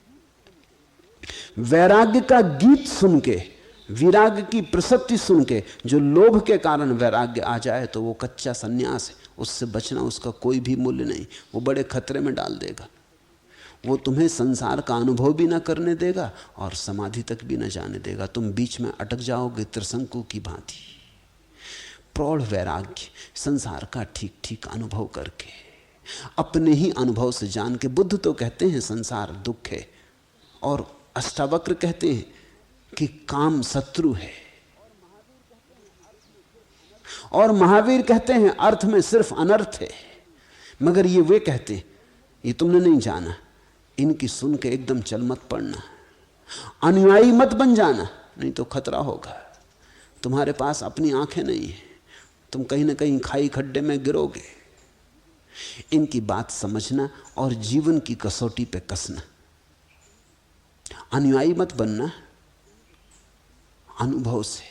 वैराग्य का गीत सुन के, विराग की प्रसक्ति सुन के जो लोभ के कारण वैराग्य आ जाए तो वो कच्चा सन्यास है। उससे बचना उसका कोई भी मूल्य नहीं, वो बड़े खतरे में डाल देगा। वो तुम्हें संसार का अनुभव भी ना करने देगा और समाधि तक भी ना जाने देगा। तुम बीच में अटक जाओगे त्रिशंकु की भांति। प्रौढ़ वैराग्य, संसार का ठीक ठीक अनुभव करके, अपने ही अनुभव से जान के। बुद्ध तो कहते हैं संसार दुख है, और अष्टावक्र कहते हैं कि काम शत्रु है, और महावीर कहते हैं अर्थ में सिर्फ अनर्थ है। मगर ये वे कहते हैं, ये तुमने नहीं जाना, इनकी सुन के एकदम चल मत पड़ना, अनुयायी मत बन जाना, नहीं तो खतरा होगा। तुम्हारे पास अपनी आंखें नहीं है, तुम कहीं ना कहीं खाई खड्डे में गिरोगे। इनकी बात समझना और जीवन की कसौटी पे कसना। अनुयायी मत बनना, अनुभव से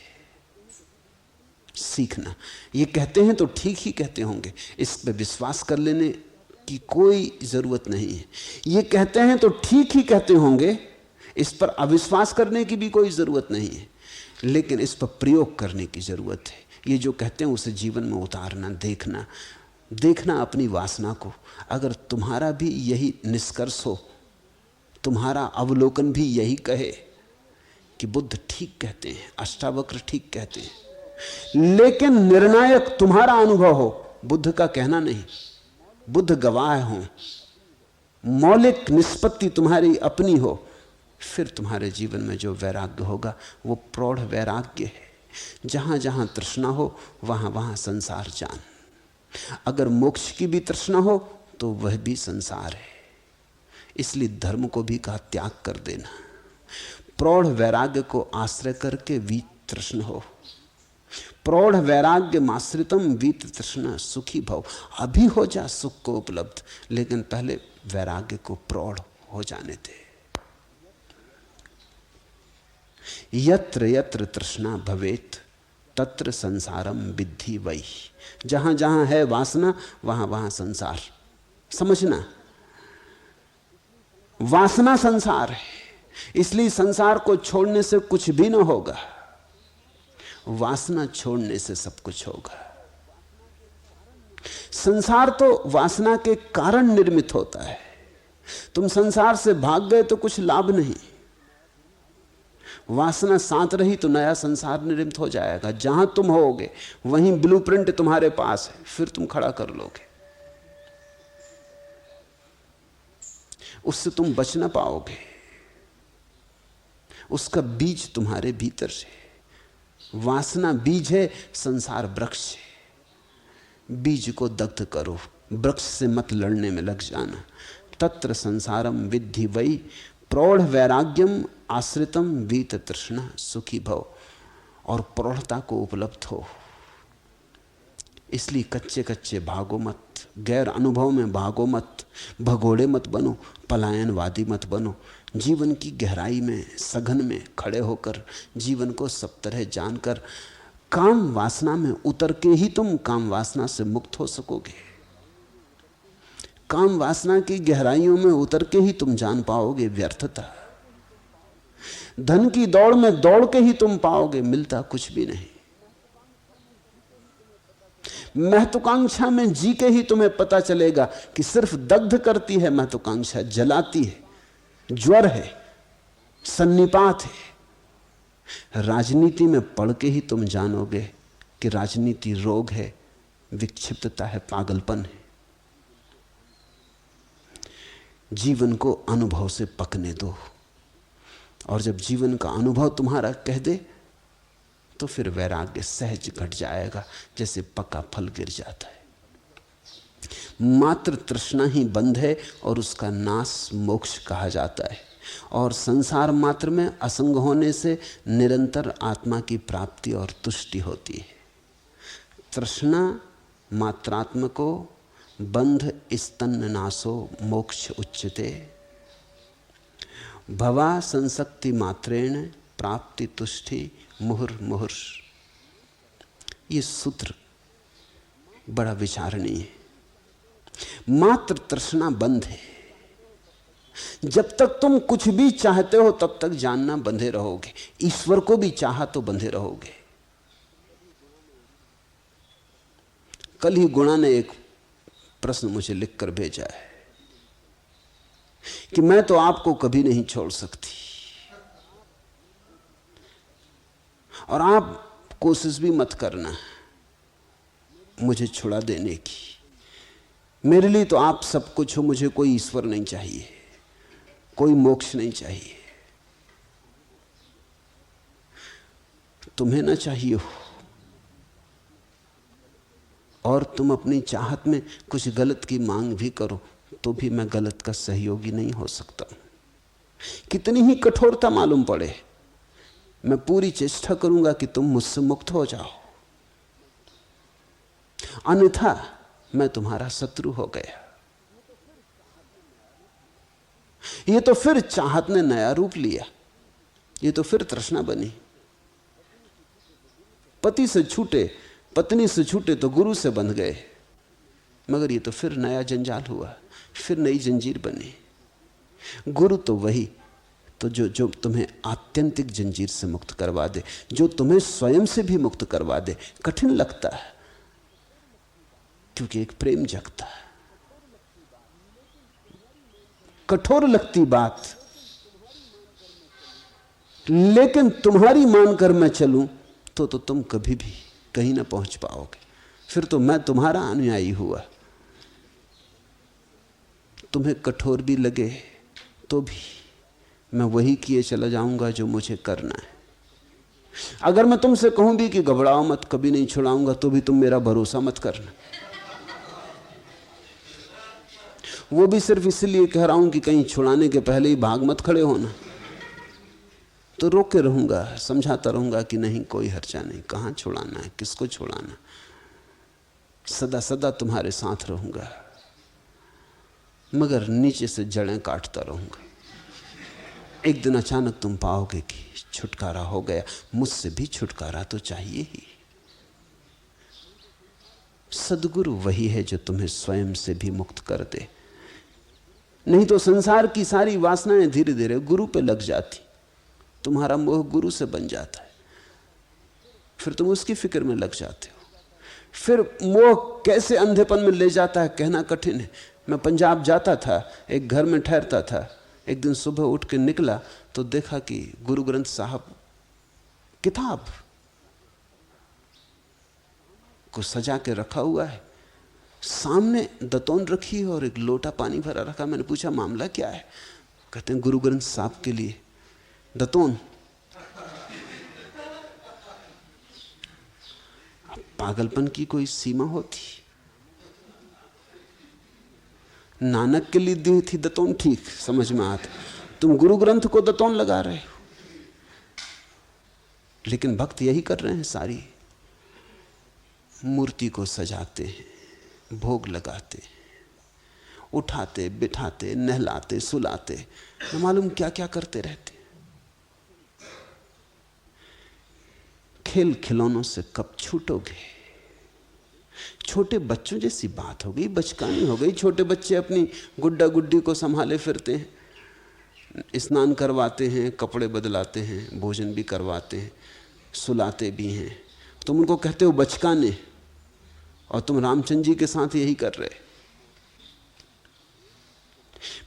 सीखना। ये कहते हैं तो ठीक ही कहते होंगे, इस पे विश्वास कर लेने की कोई जरूरत नहीं है। ये कहते हैं तो ठीक ही कहते होंगे, इस पर अविश्वास करने की भी कोई जरूरत नहीं है, लेकिन इस पर प्रयोग करने की जरूरत है। ये जो कहते हैं उसे जीवन में उतारना, देखना, देखना अपनी वासना को। अगर तुम्हारा भी यही निष्कर्ष हो, तुम्हारा अवलोकन भी यही कहे कि बुद्ध ठीक कहते हैं, अष्टावक्र ठीक कहते हैं, लेकिन निर्णायक तुम्हारा अनुभव हो, बुद्ध का कहना नहीं, बुद्ध गवाह हो, मौलिक निष्पत्ति तुम्हारी अपनी हो, फिर तुम्हारे जीवन में जो वैराग्य होगा वो प्रौढ़ वैराग्य है। जहां जहां तृष्णा हो वहां वहां संसार जान। अगर मोक्ष की भी तृष्णा हो तो वह भी संसार है। इसलिए धर्म को भी कहा त्याग कर देना। प्रौढ़ वैराग्य को आश्रय करके वीत तृष्ण हो। प्रौढ़ वैराग्य माश्रितम वीत तृष्णा सुखी भव। अभी हो जा सुख को उपलब्ध, लेकिन पहले वैराग्य को प्रौढ़ हो जाने दे। यत्र यत्र तृष्णा भवेत तत्र संसारम विद्धि वै। जहां जहां है वासना वहां वहां संसार। समझना, वासना संसार है, इसलिए संसार को छोड़ने से कुछ भी ना होगा, वासना छोड़ने से सब कुछ होगा। संसार तो वासना के कारण निर्मित होता है। तुम संसार से भाग गए तो कुछ लाभ नहीं, वासना साथ रही तो नया संसार निर्मित हो जाएगा। जहां तुम होगे वहीं ब्लूप्रिंट तुम्हारे पास है, फिर तुम खड़ा कर लोगे। उससे तुम बच ना पाओगे। उसका बीज तुम्हारे भीतर से, वासना बीज है, संसार वृक्ष है। बीज को दग्ध करो, वृक्ष से मत लड़ने में लग जाना। तत्र संसारम विद्धि वै प्रौढ़ वैराग्यम आश्रितम वीत तृष्णा सुखी भव। और प्रौढ़ता को उपलब्ध हो। इसलिए कच्चे कच्चे भागो मत, गैर अनुभव में भागो मत, भगोड़े मत बनो, पलायनवादी मत बनो। जीवन की गहराई में, सघन में खड़े होकर, जीवन को सब तरह जानकर, काम वासना में उतर के ही तुम काम वासना से मुक्त हो सकोगे। काम वासना की गहराइयों में उतर के ही तुम जान पाओगे व्यर्थता। धन की दौड़ में दौड़ के ही तुम पाओगे मिलता कुछ भी नहीं। महत्वाकांक्षा में जी के ही तुम्हें पता चलेगा कि सिर्फ दग्ध करती है महत्वाकांक्षा, जलाती है, ज्वर है, सन्निपात है। राजनीति में पढ़ के ही तुम जानोगे कि राजनीति रोग है, विक्षिप्तता है, पागलपन है। जीवन को अनुभव से पकने दो, और जब जीवन का अनुभव तुम्हारा कह दे तो फिर वैराग्य सहज घट जाएगा, जैसे पका फल गिर जाता है। मात्र तृष्णा ही बंध है और उसका नाश मोक्ष कहा जाता है। और संसार मात्र में असंग होने से निरंतर आत्मा की प्राप्ति और तुष्टि होती है। तृष्णा मात्रात्मको बंध स्तन्न नाशो मोक्ष उच्यते। भवा संसक्ति मात्रेण प्राप्ति तुष्टि मुहुर्मुहुर। ये सूत्र बड़ा विचारणीय है। मात्र तृष्णा बंध है। जब तक तुम कुछ भी चाहते हो तब तक जानना बंधे रहोगे। ईश्वर को भी चाहा तो बंधे रहोगे। कल ही गुणा ने एक प्रश्न मुझे लिखकर भेजा है कि मैं तो आपको कभी नहीं छोड़ सकती और आप कोशिश भी मत करना मुझे छुड़ा देने की। मेरे लिए तो आप सब कुछ हो, मुझे कोई ईश्वर नहीं चाहिए, कोई मोक्ष नहीं चाहिए। तुम्हें ना चाहिए हो और तुम अपनी चाहत में कुछ गलत की मांग भी करो तो भी मैं गलत का सहयोगी नहीं हो सकता। कितनी ही कठोरता मालूम पड़े, मैं पूरी चेष्टा करूंगा कि तुम मुझसे मुक्त हो जाओ, अन्यथा मैं तुम्हारा शत्रु हो गया। ये तो फिर चाहत ने नया रूप लिया, ये तो फिर तृष्णा बनी। पति से छूटे, पत्नी से छूटे तो गुरु से बंध गए, मगर ये तो फिर नया जंजाल हुआ, फिर नई जंजीर बनी। गुरु तो वही तो जो तुम्हें आत्यंतिक जंजीर से मुक्त करवा दे, जो तुम्हें स्वयं से भी मुक्त करवा दे। कठिन लगता है क्योंकि एक प्रेम जगता है, कठोर लगती बात, लेकिन तुम्हारी मानकर मैं चलूं तो तुम कभी भी कहीं ना पहुंच पाओगे। फिर तो मैं तुम्हारा अनुयायी हुआ। तुम्हें कठोर भी लगे तो भी मैं वही किए चला जाऊंगा जो मुझे करना है। अगर मैं तुमसे कहूं भी कि घबराओ मत, कभी नहीं छुड़ाऊंगा, तो भी तुम मेरा भरोसा मत करना। वो भी सिर्फ इसलिए कह रहा हूं कि कहीं छुड़ाने के पहले ही भाग मत खड़े होना। तो रोके रहूंगा, समझाता रहूंगा कि नहीं, कोई हर्जा नहीं, कहां छुड़ाना है, किसको छुड़ाना, सदा सदा तुम्हारे साथ रहूंगा, मगर नीचे से जड़ें काटता रहूंगा। एक दिन अचानक तुम पाओगे कि छुटकारा हो गया। मुझसे भी छुटकारा तो चाहिए ही। सद्गुरु वही है जो तुम्हें स्वयं से भी मुक्त कर दे। नहीं तो संसार की सारी वासनाएं धीरे धीरे गुरु पे लग जाती, तुम्हारा मोह गुरु से बन जाता है, फिर तुम उसकी फिक्र में लग जाते हो। फिर मोह कैसे अंधेपन में ले जाता है कहना कठिन है। मैं पंजाब जाता था, एक घर में ठहरता था। एक दिन सुबह उठ के निकला तो देखा कि गुरु ग्रंथ साहब किताब को सजा के रखा हुआ है। सामने दतौन रखी है और एक लोटा पानी भरा रखा। मैंने पूछा मामला क्या है? कहते हैं गुरु ग्रंथ साहब के लिए दतौन। पागलपन की कोई सीमा होती? नानक के लिए दी थी दतौन, ठीक समझ में आता, तुम गुरु ग्रंथ को दतौन लगा रहे हो। लेकिन भक्त यही कर रहे हैं, सारी मूर्ति को सजाते हैं, भोग लगाते, उठाते बिठाते, नहलाते सुलाते, न मालूम क्या क्या करते रहते। खेल खिलौनों से कब छूटोगे? छोटे बच्चों जैसी बात हो गई, बचकानी हो गई। छोटे बच्चे अपनी गुड्डा गुड्डी को संभाले फिरते हैं, स्नान करवाते हैं, कपड़े बदलाते हैं, भोजन भी करवाते हैं, सुलाते भी हैं। तुम उनको कहते हो बचकाने, और तुम रामचंद्र जी के साथ यही कर रहे।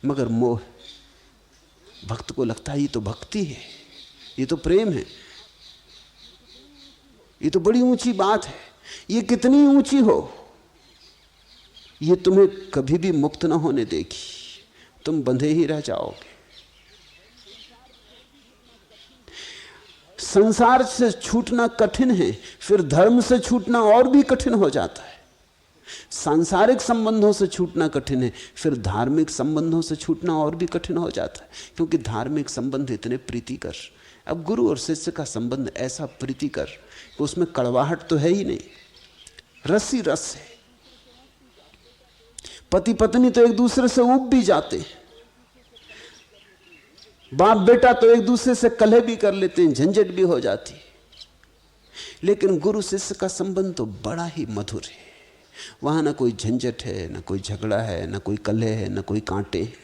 मगर मोह, भक्त को लगता है ये तो भक्ति है, ये तो प्रेम है, ये तो बड़ी ऊंची बात है। ये कितनी ऊंची हो, ये तुम्हें कभी भी मुक्त ना होने देगी, तुम बंधे ही रह जाओगे। संसार से छूटना कठिन है, फिर धर्म से छूटना और भी कठिन हो जाता है। सांसारिक संबंधों से छूटना कठिन है, फिर धार्मिक संबंधों से छूटना और भी कठिन हो जाता है, क्योंकि धार्मिक संबंध इतने प्रीतिकर। अब गुरु और शिष्य का संबंध ऐसा प्रीतिकर कि उसमें कड़वाहट तो है ही नहीं, रस ही रस है। पति पत्नी तो एक दूसरे से ऊब भी जाते हैं, बाप बेटा तो एक दूसरे से कलह भी कर लेते हैं, झंझट भी हो जाती है। लेकिन गुरु शिष्य का संबंध तो बड़ा ही मधुर है। वहां ना कोई झंझट है, ना कोई झगड़ा है, ना कोई कलह है, ना कोई कांटे हैं।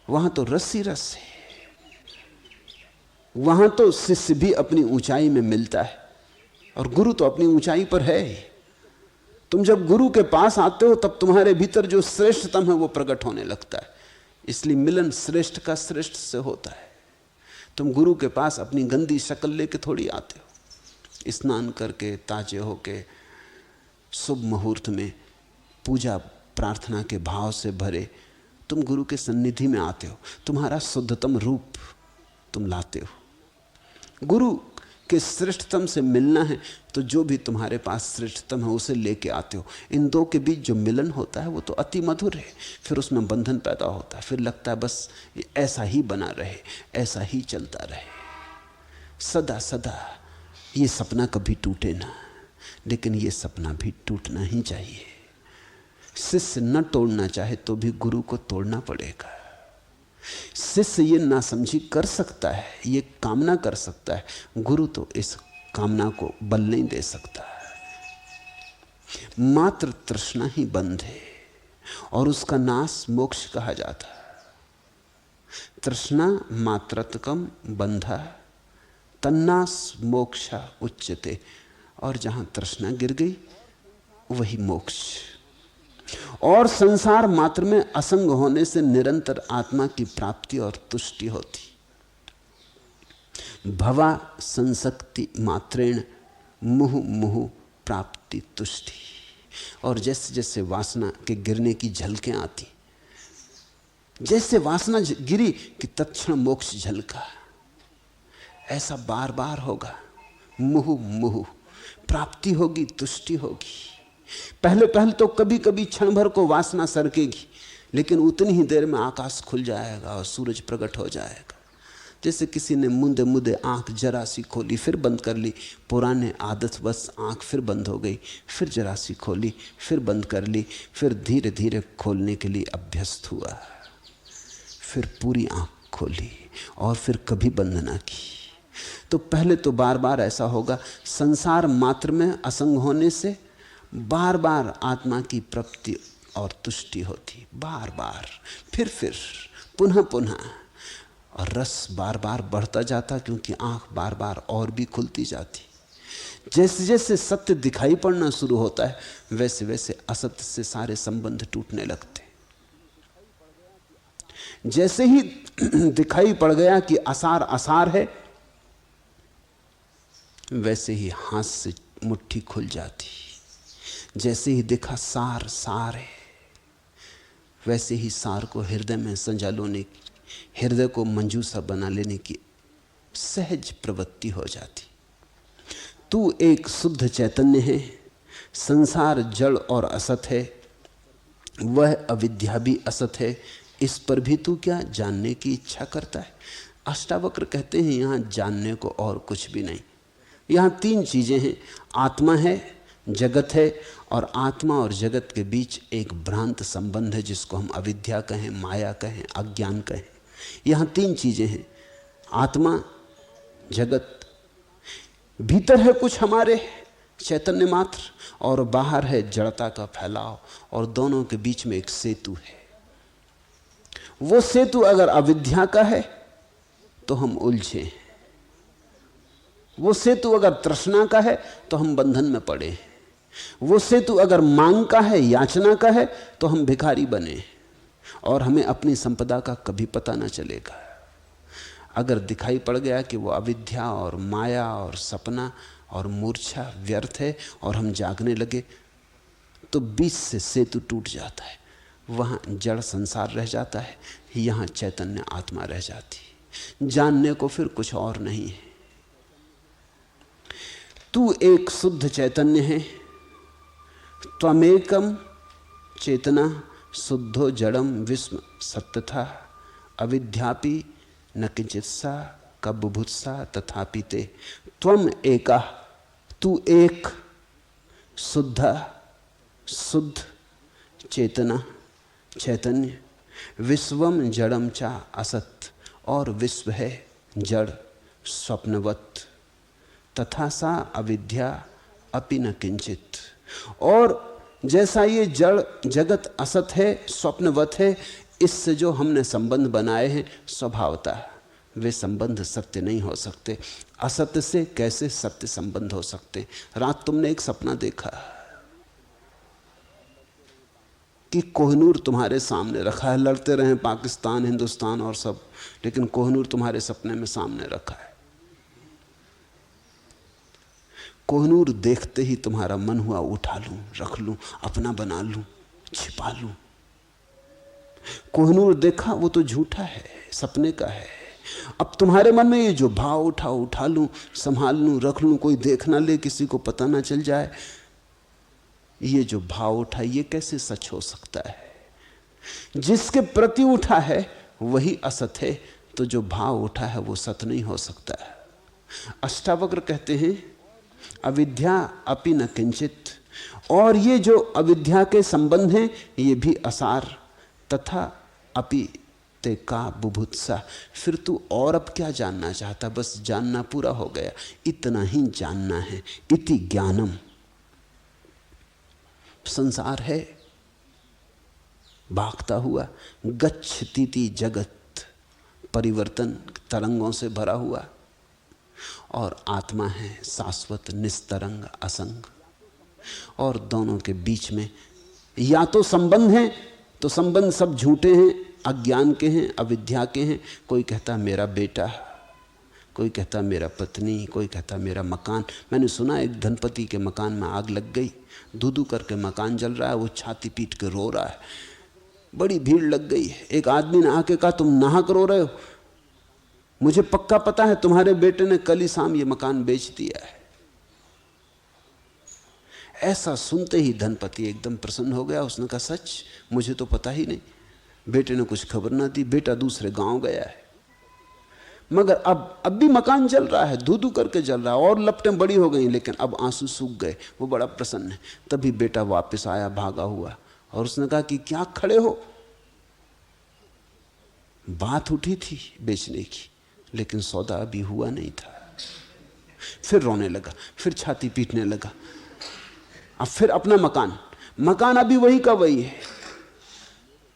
वहां तो रस ही रस है। वहां तो शिष्य भी अपनी ऊंचाई में मिलता है और गुरु तो अपनी ऊंचाई पर है ही। तुम जब गुरु के पास आते हो तब तुम्हारे भीतर जो श्रेष्ठतम है वो प्रकट होने लगता है। इसलिए मिलन श्रेष्ठ का श्रेष्ठ से होता है। तुम गुरु के पास अपनी गंदी शक्ल लेके थोड़ी आते हो। स्नान करके ताजे होके शुभ मुहूर्त में पूजा प्रार्थना के भाव से भरे तुम गुरु के सन्निधि में आते हो। तुम्हारा शुद्धतम रूप तुम लाते हो। गुरु के श्रेष्ठतम से मिलना है तो जो भी तुम्हारे पास श्रेष्ठतम है उसे लेके आते हो। इन दो के बीच जो मिलन होता है वो तो अति मधुर है। फिर उसमें बंधन पैदा होता है, फिर लगता है बस ऐसा ही बना रहे, ऐसा ही चलता रहे सदा सदा, ये सपना कभी टूटे ना। लेकिन ये सपना भी टूटना ही चाहिए। शिष्य न तोड़ना चाहे तो भी गुरु को तोड़ना पड़ेगा। शिष्य ये नासमझी कर सकता है, ये कामना कर सकता है, गुरु तो इस कामना को बल नहीं दे सकता। मात्र तृष्णा ही बंध है और उसका नाश मोक्ष कहा जाता है। तृष्णा मात्रतकम बंधा तन्नास मोक्षा उच्यते। और जहां तृष्णा गिर गई वही मोक्ष। और संसार मात्र में असंग होने से निरंतर आत्मा की प्राप्ति और तुष्टि होती। भवा संसक्ति मात्रेण मुहु मुहु प्राप्ति तुष्टि। और जैसे जैसे वासना के गिरने की झलकें आती, जैसे वासना गिरी कि तत्क्षण मोक्ष झलका, ऐसा बार बार होगा। मुहु मुहु प्राप्ति होगी, तुष्टि होगी। पहले पहले तो कभी कभी क्षण भर को वासना सरकेगी, लेकिन उतनी ही देर में आकाश खुल जाएगा और सूरज प्रकट हो जाएगा। जैसे किसी ने मुंदे मुंदे आंख जरा सी खोली फिर बंद कर ली, पुराने आदत बस आंख फिर बंद हो गई, फिर जरा सी खोली फिर बंद कर ली, फिर धीरे धीरे खोलने के लिए अभ्यस्त हुआ, फिर पूरी आंख खोली और फिर कभी बंद ना की। तो पहले तो बार बार ऐसा होगा। संसार मात्र में असंग होने से बार बार आत्मा की प्राप्ति और तुष्टि होती, बार बार, फिर पुनः पुनः। और रस बार बार बढ़ता जाता क्योंकि आंख बार बार और भी खुलती जाती। जैसे जैसे सत्य दिखाई पड़ना शुरू होता है वैसे वैसे असत्य से सारे संबंध टूटने लगते। जैसे ही दिखाई पड़ गया कि आसार आसार है, वैसे ही हाथ से मुट्ठी खुल जाती। जैसे ही दिखा सार सार है, वैसे ही सार को हृदय में संजा लेने की, हृदय को मंजूसा बना लेने की सहज प्रवृत्ति हो जाती। तू एक शुद्ध चैतन्य है, संसार जड़ और असत है, वह अविद्या भी असत है, इस पर भी तू क्या जानने की इच्छा करता है। अष्टावक्र कहते हैं यहां जानने को और कुछ भी नहीं। यहां तीन चीजें हैं, आत्मा है, जगत है, और आत्मा और जगत के बीच एक भ्रांत संबंध है जिसको हम अविद्या कहें, माया कहें, अज्ञान कहें। यहां तीन चीजें हैं, आत्मा, जगत, भीतर है कुछ हमारे चैतन्य मात्र, और बाहर है जड़ता का फैलाव, और दोनों के बीच में एक सेतु है। वो सेतु अगर अविद्या का है तो हम उलझे हैं, वो सेतु अगर तृष्णा का है तो हम बंधन में पड़े हैं, वो सेतु अगर मांग का है, याचना का है, तो हम भिखारी बने और हमें अपनी संपदा का कभी पता ना चलेगा। अगर दिखाई पड़ गया कि वो अविद्या और माया और सपना और मूर्छा व्यर्थ है और हम जागने लगे, तो बीच से सेतु टूट जाता है, वहाँ जड़ संसार रह जाता है, यहाँ चैतन्य आत्मा रह जाती है। जानने को फिर कुछ और नहीं है। तू एक शुद्ध चैतन्य है, त्वमेकम चेतना शुद्धो जड़म विस्म सत्यथा अविद्यापि न किंचित्सा कबुभुत्सा तथापि ते। त्वम एका, तू एक, शुद्ध चेतना चैतन्य, विश्वम जड़म चा असत, और विश्व है जड़ स्वप्नवत, तथा सा अविद्या अपि न किंचित। और जैसा ये जड़ जगत असत है, स्वप्नवत है, इससे जो हमने संबंध बनाए हैं स्वभावतः वे संबंध सत्य नहीं हो सकते। असत्य से कैसे सत्य संबंध हो सकते। रात तुमने एक सपना देखा कि कोहिनूर तुम्हारे सामने रखा है, लड़ते रहे पाकिस्तान हिंदुस्तान और सब, लेकिन कोहिनूर तुम्हारे सपने में सामने रखा है। कोहिनूर देखते ही तुम्हारा मन हुआ उठा लूं, रख लूं, अपना बना लूं, छिपा लूं। कोहिनूर देखा वो तो झूठा है, सपने का है। अब तुम्हारे मन में ये जो भाव उठा लूं, संभाल लूं, रख लूं, कोई देख ना ले, किसी को पता ना चल जाए, ये जो भाव उठा ये कैसे सच हो सकता है। जिसके प्रति उठा है वही असत है, तो जो भाव उठा है वो सत नहीं हो सकता है। अष्टावक्र कहते हैं अविद्या अपि न किंचित, और ये जो अविद्या के संबंध हैं ये भी असार, तथा अपि ते का बुभुत्सा। फिर तू और अब क्या जानना चाहता, बस जानना पूरा हो गया, इतना ही जानना है। इति ज्ञानम, संसार है भागता हुआ, गच्छतीति जगत परिवर्तन तरंगों से भरा हुआ, और आत्मा है शाश्वत निस्तरंग असंग। और दोनों के बीच में या तो संबंध हैं, तो संबंध सब झूठे हैं, अज्ञान के हैं, अविद्या के हैं। कोई कहता मेरा बेटा, कोई कहता मेरा पत्नी, कोई कहता मेरा मकान। मैंने सुना एक धनपति के मकान में आग लग गई, धू करके मकान जल रहा है, वो छाती पीट के रो रहा है, बड़ी भीड़ लग गई है। एक आदमी ने आके कहा तुम नाहक रो रहे हो, मुझे पक्का पता है तुम्हारे बेटे ने कल ही शाम ये मकान बेच दिया है। ऐसा सुनते ही धनपति एकदम प्रसन्न हो गया। उसने कहा सच, मुझे तो पता ही नहीं, बेटे ने कुछ खबर ना दी, बेटा दूसरे गांव गया है। मगर अब भी मकान जल रहा है, धू करके जल रहा है, और लपटें बड़ी हो गई, लेकिन अब आंसू सूख गए। वो बड़ा प्रसन्न है। तभी बेटा वापस आया भागा हुआ, और उसने कहा कि क्या खड़े हो, बात उठी थी बेचने की, लेकिन सौदा अभी हुआ नहीं था। फिर रोने लगा, फिर छाती पीटने लगा। अब फिर अपना मकान अभी वही का वही है,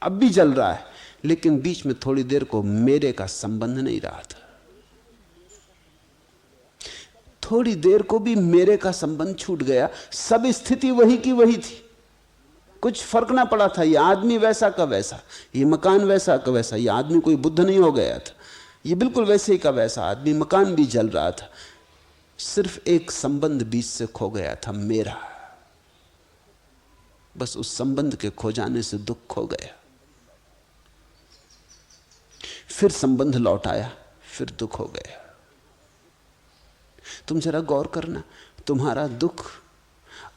अब भी जल रहा है, लेकिन बीच में थोड़ी देर को मेरे का संबंध नहीं रहा था। थोड़ी देर को भी मेरे का संबंध छूट गया। सब स्थिति वही की वही थी, कुछ फर्क ना पड़ा था। ये आदमी वैसा का वैसा, ये मकान वैसा का वैसा। ये आदमी कोई बुद्ध नहीं हो गया था, ये बिल्कुल वैसे ही का वैसा आदमी, मकान भी जल रहा था। सिर्फ एक संबंध बीच से खो गया था, मेरा। बस उस संबंध के खो जाने से दुख खो गया। फिर संबंध लौट आया, फिर दुख हो गया। तुम जरा गौर करना, तुम्हारा दुख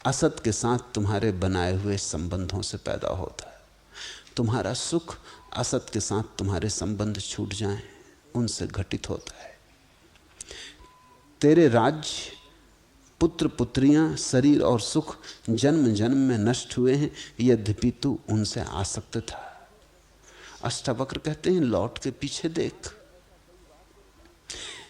असत के साथ तुम्हारे बनाए हुए संबंधों से पैदा होता है। तुम्हारा सुख असत के साथ तुम्हारे संबंध छूट जाएं, उनसे घटित होता है। तेरे राज्य, पुत्र पुत्रियां, शरीर और सुख जन्म जन्म में नष्ट हुए हैं, यद्यपि तू उनसे आसक्त था। अष्टावक्र कहते हैं, लौट के पीछे देख।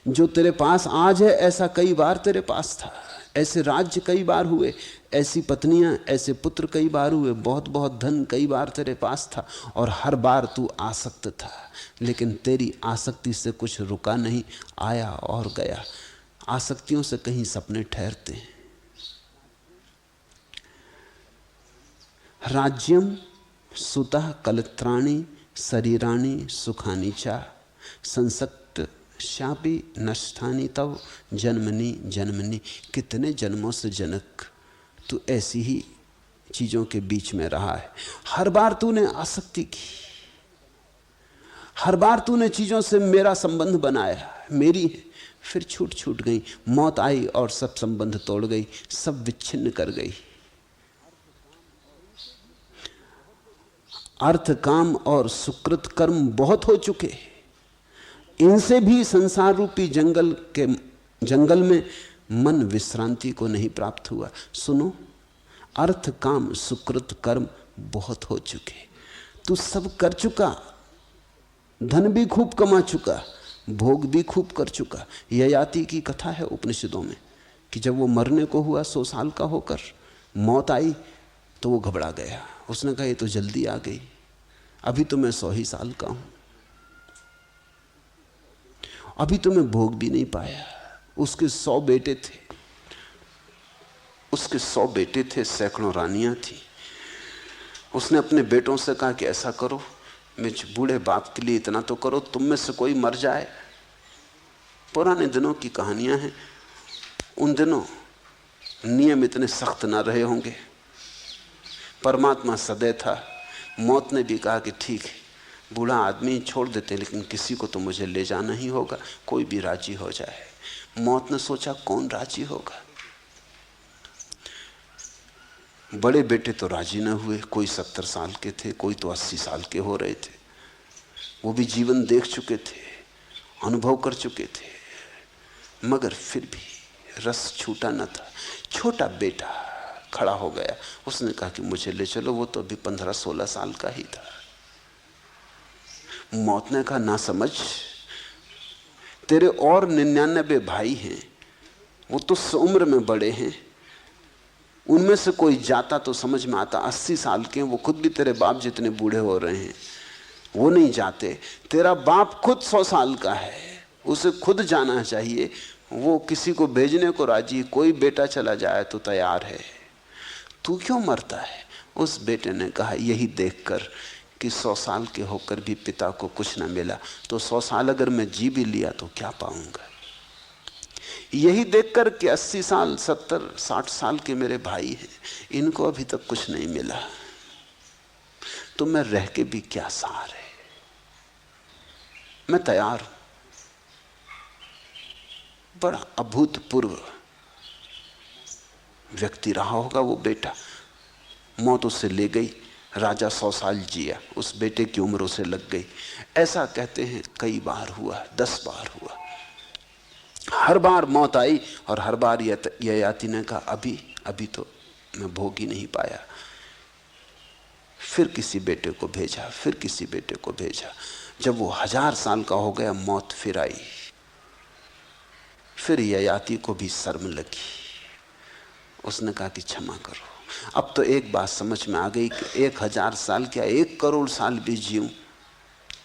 जो तेरे पास आज है, ऐसा कई बार तेरे पास था। ऐसे राज्य कई बार हुए, ऐसी पत्नियां, ऐसे पुत्र कई बार हुए, बहुत बहुत धन कई बार तेरे पास था, और हर बार तू आसक्त था। लेकिन तेरी आसक्ति से कुछ रुका नहीं, आया और गया। आसक्तियों से कहीं सपने ठहरते हैं। राज्यम सुतः कलत्राणि शरीराणि सुखानि चा संसक्त शापी नष्टानि तव जन्मनि जन्मनि। कितने जन्मों से जनक तू ऐसी ही चीजों के बीच में रहा है। हर बार तूने आसक्ति की, हर बार तूने चीजों से मेरा संबंध बनाया, मेरी है, फिर छूट छूट गई। मौत आई और सब संबंध तोड़ गई, सब विच्छिन्न कर गई। अर्थ काम और सुकृत कर्म बहुत हो चुके, इनसे भी संसार रूपी जंगल में मन विश्रांति को नहीं प्राप्त हुआ। सुनो, अर्थ काम सुकृत कर्म बहुत हो चुके, तू सब कर चुका, धन भी खूब कमा चुका, भोग भी खूब कर चुका। ययाति की कथा है उपनिषदों में कि जब वो मरने को हुआ 100 साल का होकर, मौत आई तो वो घबरा गया। उसने कहा ये तो जल्दी आ गई, अभी तो मैं 100 ही साल का हूं, अभी तो मैं भोग भी नहीं पाया। उसके 100 बेटे थे, उसके 100 बेटे थे, सैकड़ों रानियां थी। उसने अपने बेटों से कहा कि ऐसा करो, मुझ बूढ़े बाप के लिए इतना तो करो, तुम में से कोई मर जाए। पुराने दिनों की कहानियां हैं, उन दिनों नियम इतने सख्त ना रहे होंगे। परमात्मा सदैव था। मौत ने भी कहा कि ठीक है, बूढ़ा आदमी छोड़ देते, लेकिन किसी को तो मुझे ले जाना ही होगा, कोई भी राजी हो जाए। मौत ने सोचा कौन राजी होगा। बड़े बेटे तो राजी न हुए, कोई 70 साल के थे, कोई तो 80 साल के हो रहे थे। वो भी जीवन देख चुके थे, अनुभव कर चुके थे, मगर फिर भी रस छूटा न था। छोटा बेटा खड़ा हो गया, उसने कहा कि मुझे ले चलो। वो तो अभी 15-16 साल का ही था। मौत ने कहा ना समझ, तेरे और 99 भाई हैं, वो तो उम्र में बड़े हैं, उनमें से कोई जाता तो समझ में आता। 80 साल के, वो खुद भी तेरे बाप जितने बूढ़े हो रहे हैं, वो नहीं जाते। तेरा बाप खुद 100 साल का है, उसे खुद जाना चाहिए, वो किसी को भेजने को राजी, कोई बेटा चला जाए तो तैयार है, तू क्यों मरता है। उस बेटे ने कहा यही देखकर कि 100 साल के होकर भी पिता को कुछ न मिला, तो 100 साल अगर मैं जी भी लिया तो क्या पाऊंगा। यही देखकर कि 80 साल 70-60 साल के मेरे भाई हैं, इनको अभी तक कुछ नहीं मिला, तो मैं रह के भी क्या सार है, मैं तैयार हूं। बड़ा अभूतपूर्व व्यक्ति रहा होगा वो बेटा। मौत उसे ले गई, राजा 100 साल जिया, उस बेटे की उम्र उसे लग गई। ऐसा कहते हैं कई बार हुआ, 10 बार हुआ। हर बार मौत आई और हर बार ययाति ने कहा अभी तो मैं भोग ही नहीं पाया। फिर किसी बेटे को भेजा, फिर किसी बेटे को भेजा। जब वो 1000 साल का हो गया, मौत फिर आई। फिर ययाति को भी शर्म लगी। उसने कहा कि क्षमा करो। अब तो एक बात समझ में आ गई कि 1000 साल क्या 1 करोड़ साल भी जीऊं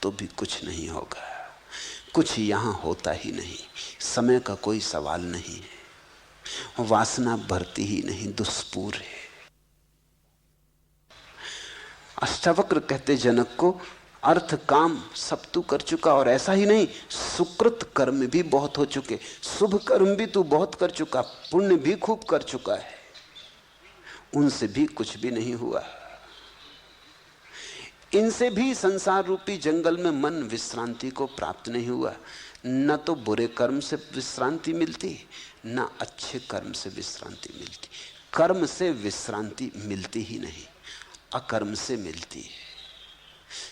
तो भी कुछ नहीं होगा, कुछ यहां होता ही नहीं, समय का कोई सवाल नहीं है, वासना भरती ही नहीं, दुष्पूर है। अष्टावक्र कहते जनक को, अर्थ काम सब तू कर चुका, और ऐसा ही नहीं, सुकृत कर्म भी बहुत हो चुके, शुभ कर्म भी तू बहुत कर चुका, पुण्य भी खूब कर चुका है। उनसे भी कुछ भी नहीं हुआ। इनसे भी संसार रूपी जंगल में मन विश्रांति को प्राप्त नहीं हुआ। न तो बुरे कर्म से विश्रांति मिलती, न अच्छे कर्म से विश्रांति मिलती। कर्म से विश्रांति मिलती ही नहीं, अकर्म से मिलती है।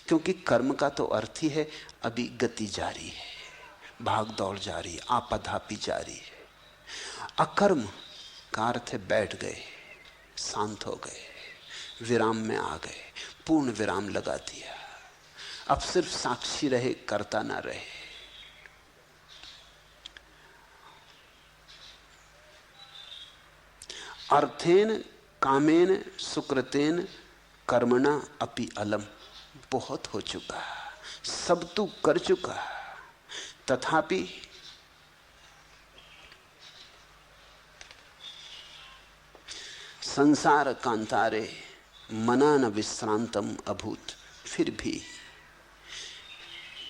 क्योंकि कर्म का तो अर्थ ही है अभी गति जारी है, भाग दौड़ जारी है, आपाधापी जारी है। अकर्म का अर्थ है बैठ गए, शांत हो गए, विराम में आ गए, पूर्ण विराम लगा दिया। अब सिर्फ साक्षी रहे, करता ना रहे। अर्थेन कामेन सुकृतेन कर्मणा अपि अलम। बहुत हो चुका, सब तू कर चुका, तथापि संसार कांतारे मना न विश्रांतम अभूत। फिर भी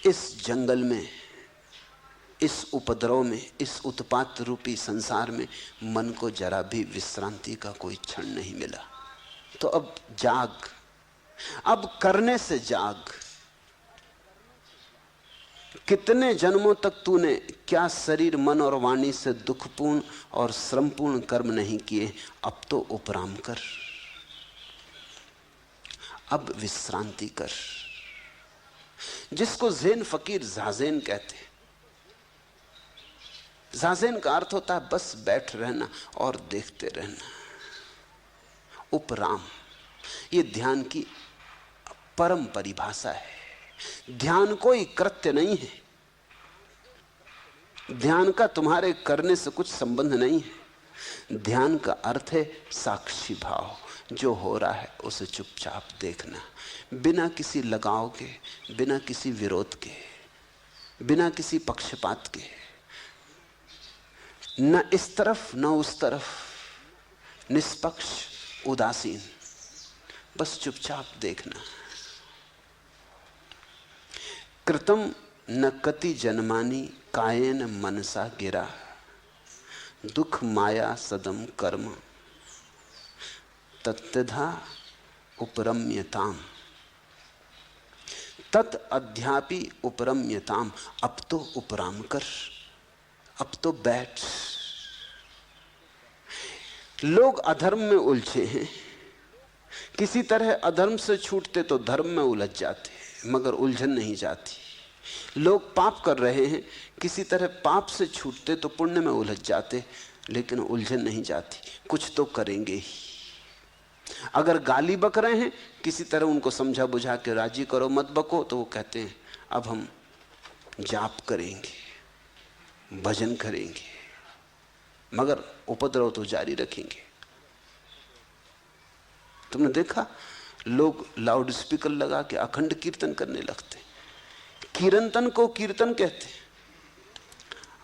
इस जंगल में, इस उपद्रव में, इस उत्पात रूपी संसार में मन को जरा भी विश्रांति का कोई क्षण नहीं मिला। तो अब जाग, अब करने से जाग। कितने जन्मों तक तूने क्या शरीर, मन और वाणी से दुखपूर्ण और श्रमपूर्ण कर्म नहीं किए, अब तो उपराम कर, अब विश्रांति कर। जिसको ज़ेन फकीर ज़ाज़ेन कहते हैं। ज़ाज़ेन का अर्थ होता है बस बैठ रहना और देखते रहना। उपराम, ये ध्यान की परम परिभाषा है। ध्यान कोई कृत्य नहीं है, ध्यान का तुम्हारे करने से कुछ संबंध नहीं है। ध्यान का अर्थ है साक्षी भाव। जो हो रहा है उसे चुपचाप देखना, बिना किसी लगाव के, बिना किसी विरोध के, बिना किसी पक्षपात के, न इस तरफ न उस तरफ, निष्पक्ष, उदासीन, बस चुपचाप देखना। कृतम न कति जन्मानि कायेन मनसा गिरा, दुख माया सदम कर्म तत्तधा उपरम्यताम, तत् अध्यापि उपरम्यताम। अब तो उपराम कर, अब तो बैठ। लोग अधर्म में उलझे हैं, किसी तरह अधर्म से छूटते तो धर्म में उलझ जाते, मगर उलझन नहीं जाती। लोग पाप कर रहे हैं, किसी तरह पाप से छूटते तो पुण्य में उलझ जाते, लेकिन उलझन नहीं जाती। कुछ तो करेंगे ही। अगर गाली बक रहे हैं, किसी तरह उनको समझा बुझा के राजी करो, मत बको, तो वो कहते हैं अब हम जाप करेंगे, भजन करेंगे, मगर उपद्रव तो जारी रखेंगे। तुमने देखा लोग लाउड स्पीकर लगा के अखंड कीर्तन करने लगते। कीर्तन को कीर्तन कहते।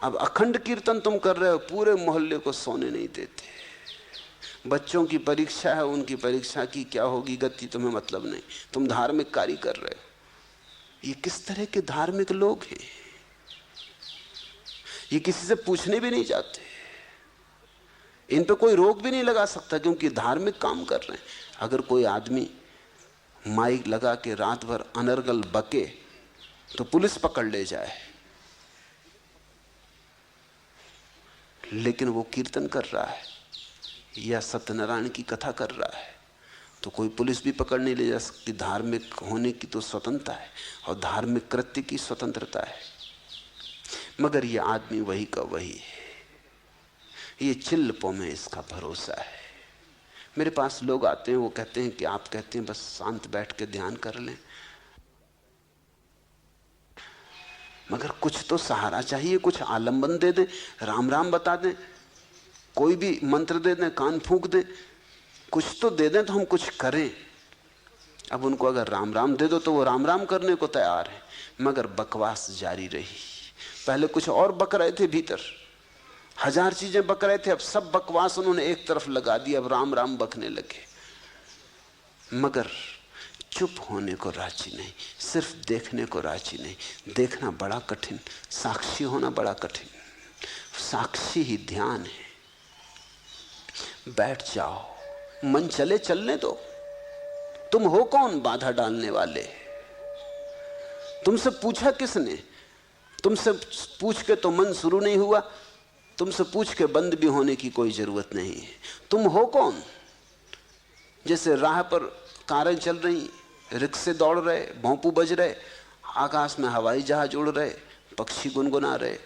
अब अखंड कीर्तन तुम कर रहे हो, पूरे मोहल्ले को सोने नहीं देते। बच्चों की परीक्षा है, उनकी परीक्षा की क्या होगी गति तुम्हें मतलब नहीं, तुम धार्मिक कार्य कर रहे हो। ये किस तरह के धार्मिक लोग हैं? ये किसी से पूछने भी नहीं जाते, इन पे कोई रोक भी नहीं लगा सकता, क्योंकि धार्मिक काम कर रहे हैं। अगर कोई आदमी माइक लगा के रात भर अनर्गल बके तो पुलिस पकड़ ले जाए, लेकिन वो कीर्तन कर रहा है या सत्यनारायण की कथा कर रहा है तो कोई पुलिस भी पकड़ नहीं ले जा सकती। धार्मिक होने की तो स्वतंत्रता है और धार्मिक कृत्य की स्वतंत्रता है, मगर ये आदमी वही का वही है। ये चिल्लपों में इसका भरोसा है। मेरे पास लोग आते हैं, वो कहते हैं कि आप कहते हैं बस शांत बैठ के ध्यान कर लें, मगर कुछ तो सहारा चाहिए, कुछ आलंबन दे दें, राम राम बता दें, कोई भी मंत्र दे दें, कान फूंक दें, कुछ तो दे दें तो हम कुछ करें। अब उनको अगर राम राम दे दो तो वो राम राम करने को तैयार है, मगर बकवास जारी रही। पहले कुछ और बक रहे थे, भीतर हजार चीजें बक रहे थे, अब सब बकवास उन्होंने एक तरफ लगा दी, अब राम राम बकने लगे, मगर चुप होने को राजी नहीं, सिर्फ देखने को राजी नहीं। देखना बड़ा कठिन, साक्षी होना बड़ा कठिन। साक्षी ही ध्यान है। बैठ जाओ, मन चले चलने दो। तुम हो कौन बाधा डालने वाले? तुमसे पूछा किसने? तुमसे पूछ के तो मन शुरू नहीं हुआ, तुमसे पूछ के बंद भी होने की कोई जरूरत नहीं है। तुम हो कौन? जैसे राह पर कारें चल रही, रिक्शे दौड़ रहे, भोंपू बज रहे, आकाश में हवाई जहाज उड़ रहे, पक्षी गुनगुना रहे,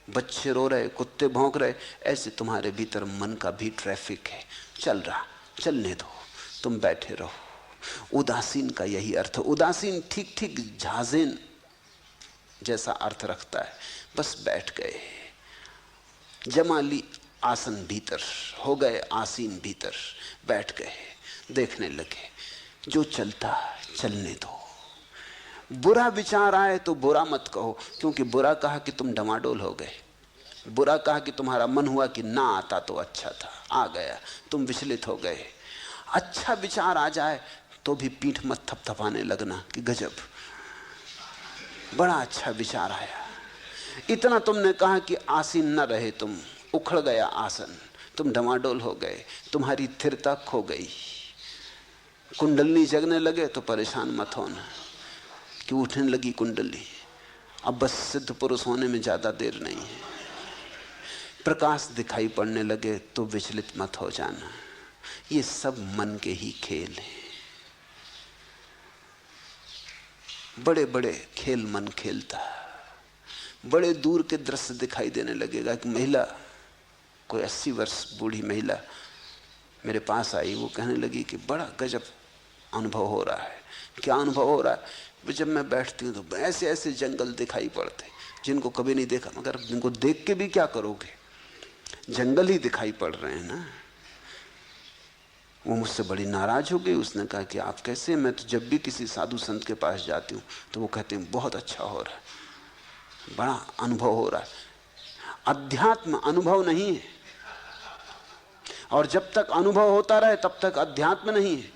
बच्चे रो रहे, कुत्ते भौंक रहे, ऐसे तुम्हारे भीतर मन का भी ट्रैफिक है, चल रहा, चलने दो, तुम बैठे रहो। उदासीन का यही अर्थ है। उदासीन ठीक ठीक झाजेन जैसा अर्थ रखता है। बस बैठ गए, जमा ली आसन भीतर, हो गए आसीन भीतर, बैठ गए, देखने लगे, जो चलता चलने दो। बुरा विचार आए तो बुरा मत कहो, क्योंकि बुरा कहा कि तुम डमाडोल हो गए, बुरा कहा कि तुम्हारा मन हुआ कि ना आता तो अच्छा था, आ गया, तुम विचलित हो गए। अच्छा विचार आ जाए तो भी पीठ मत थपथपाने लगना कि गजब, बड़ा अच्छा विचार आया। इतना तुमने कहा कि आसीन न रहे तुम, उखड़ गया आसन, तुम डमाडोल हो गए, तुम्हारी स्थिरता खो गई, कुंडलनी जगने लगे तो परेशान मत होना कि उठने लगी कुंडली। अब बस सिद्ध पुरुष होने में ज्यादा देर नहीं है। प्रकाश दिखाई पड़ने लगे तो विचलित मत हो जाना। ये सब मन के ही खेल हैं। बड़े बड़े खेल मन खेलता। बड़े दूर के दृश्य दिखाई देने लगेगा कि महिला, कोई 80 वर्ष बूढ़ी महिला मेरे पास आई, वो कहने लगी कि बड़ा गजब अनुभव हो रहा है। क्या अनुभव हो रहा है? जब मैं बैठती हूँ तो ऐसे ऐसे जंगल दिखाई पड़ते जिनको कभी नहीं देखा, मगर जिनको देख के भी क्या करोगे, जंगल ही दिखाई पड़ रहे हैं ना। वो मुझसे बड़ी नाराज हो गई। उसने कहा कि आप कैसे? मैं तो जब भी किसी साधु संत के पास जाती हूँ तो वो कहते हैं बहुत अच्छा हो रहा है, बड़ा अनुभव हो रहा है। अध्यात्म अनुभव नहीं है, और जब तक अनुभव होता रहे तब तक अध्यात्म नहीं है।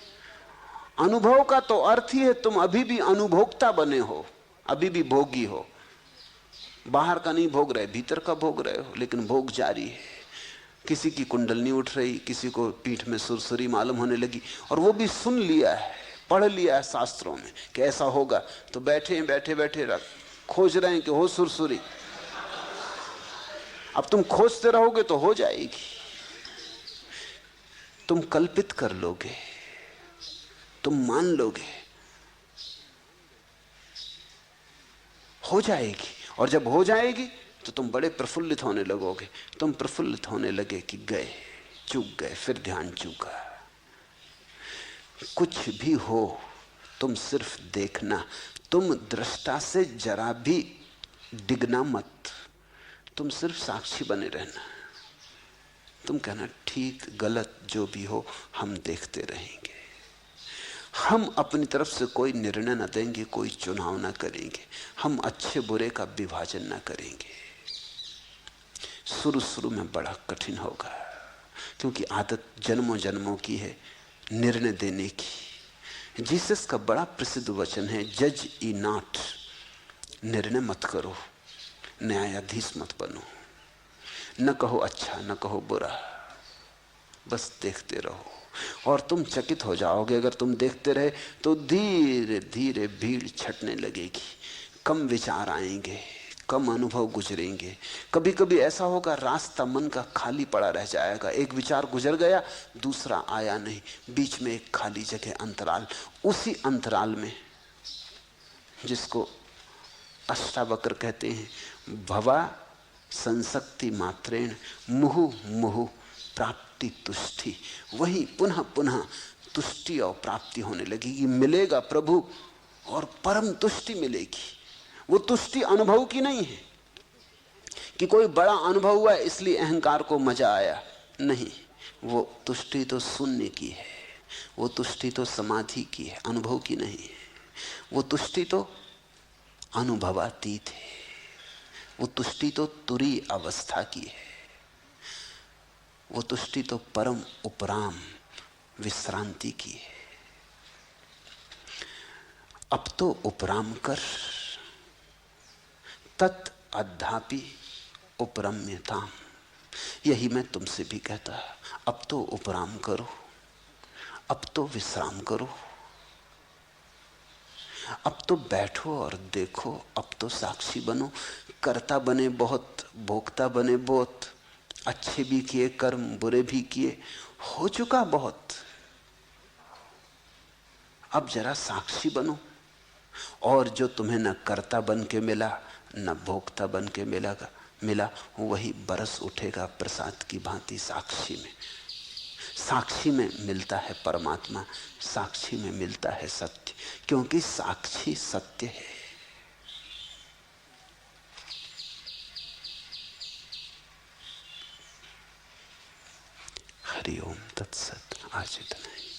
अनुभव का तो अर्थ ही है तुम अभी भी अनुभोक्ता बने हो, अभी भी भोगी हो। बाहर का नहीं भोग रहे, भीतर का भोग रहे हो, लेकिन भोग जारी है। किसी की कुंडलनी उठ रही, किसी को पीठ में सुरसुरी मालूम होने लगी, और वो भी सुन लिया है, पढ़ लिया है शास्त्रों में कि ऐसा होगा, तो बैठे बैठे बैठे खोज रहे हैं कि हो सुरसुरी। अब तुम खोजते रहोगे तो हो जाएगी। तुम कल्पित कर लोगे, तुम मान लोगे, हो जाएगी। और जब हो जाएगी तो तुम बड़े प्रफुल्लित होने लगोगे। तुम प्रफुल्लित होने लगे कि गए, चूक गए, फिर ध्यान चूका। कुछ भी हो तुम सिर्फ देखना, तुम दृष्टा से जरा भी डिगना मत, तुम सिर्फ साक्षी बने रहना। तुम कहना ठीक गलत जो भी हो हम देखते रहेंगे। हम अपनी तरफ से कोई निर्णय न देंगे, कोई चुनाव न करेंगे, हम अच्छे बुरे का विभाजन न करेंगे। शुरू शुरू में बड़ा कठिन होगा, क्योंकि आदत जन्मों जन्मों की है निर्णय देने की। जीसस का बड़ा प्रसिद्ध वचन है, जज ई नॉट, निर्णय मत करो, न्यायाधीश मत बनो। न कहो अच्छा, न कहो बुरा, बस देखते रहो। और तुम चकित हो जाओगे, अगर तुम देखते रहे तो धीरे धीरे भीड़ छटने लगेगी, कम विचार आएंगे, कम अनुभव गुजरेंगे। कभी कभी ऐसा होगा रास्ता मन का खाली पड़ा रह जाएगा, एक विचार गुजर गया, दूसरा आया नहीं, बीच में एक खाली जगह, अंतराल। उसी अंतराल में, जिसको अष्टावक्र कहते हैं, भवा संसक्ति मात्रेण मुहु मुहु प्राप्ति तुष्टि, वही पुनः पुनः तुष्टि और प्राप्ति होने लगेगी। मिलेगा प्रभु और परम तुष्टि मिलेगी। वो तुष्टि अनुभव की नहीं है कि कोई बड़ा अनुभव हुआ इसलिए अहंकार को मजा आया, नहीं। वो तुष्टि तो शून्य की है, वो तुष्टि तो समाधि की है, अनुभव की नहीं है। वो तुष्टि तो अनुभवातीत है, वो तुष्टि तो तुरी अवस्था की है, वो तुष्टि तो परम उपराम विश्रांति की है। अब तो उपराम कर, तत् अद्धापि उपरम्यताम। यही मैं तुमसे भी कहता, अब तो उपराम करो, अब तो विश्राम करो, अब तो बैठो और देखो, अब तो साक्षी बनो। कर्ता बने बहुत, भोक्ता बने बहुत, अच्छे भी किए कर्म, बुरे भी किए, हो चुका बहुत। अब जरा साक्षी बनो, और जो तुम्हें न कर्ता बन के मिला न भोक्ता बन के मिला वही बरस उठेगा प्रसाद की भांति साक्षी में। साक्षी में मिलता है परमात्मा, साक्षी में मिलता है सत्य, क्योंकि साक्षी सत्य है। हरि ओम तत्सत। आज इतना ही।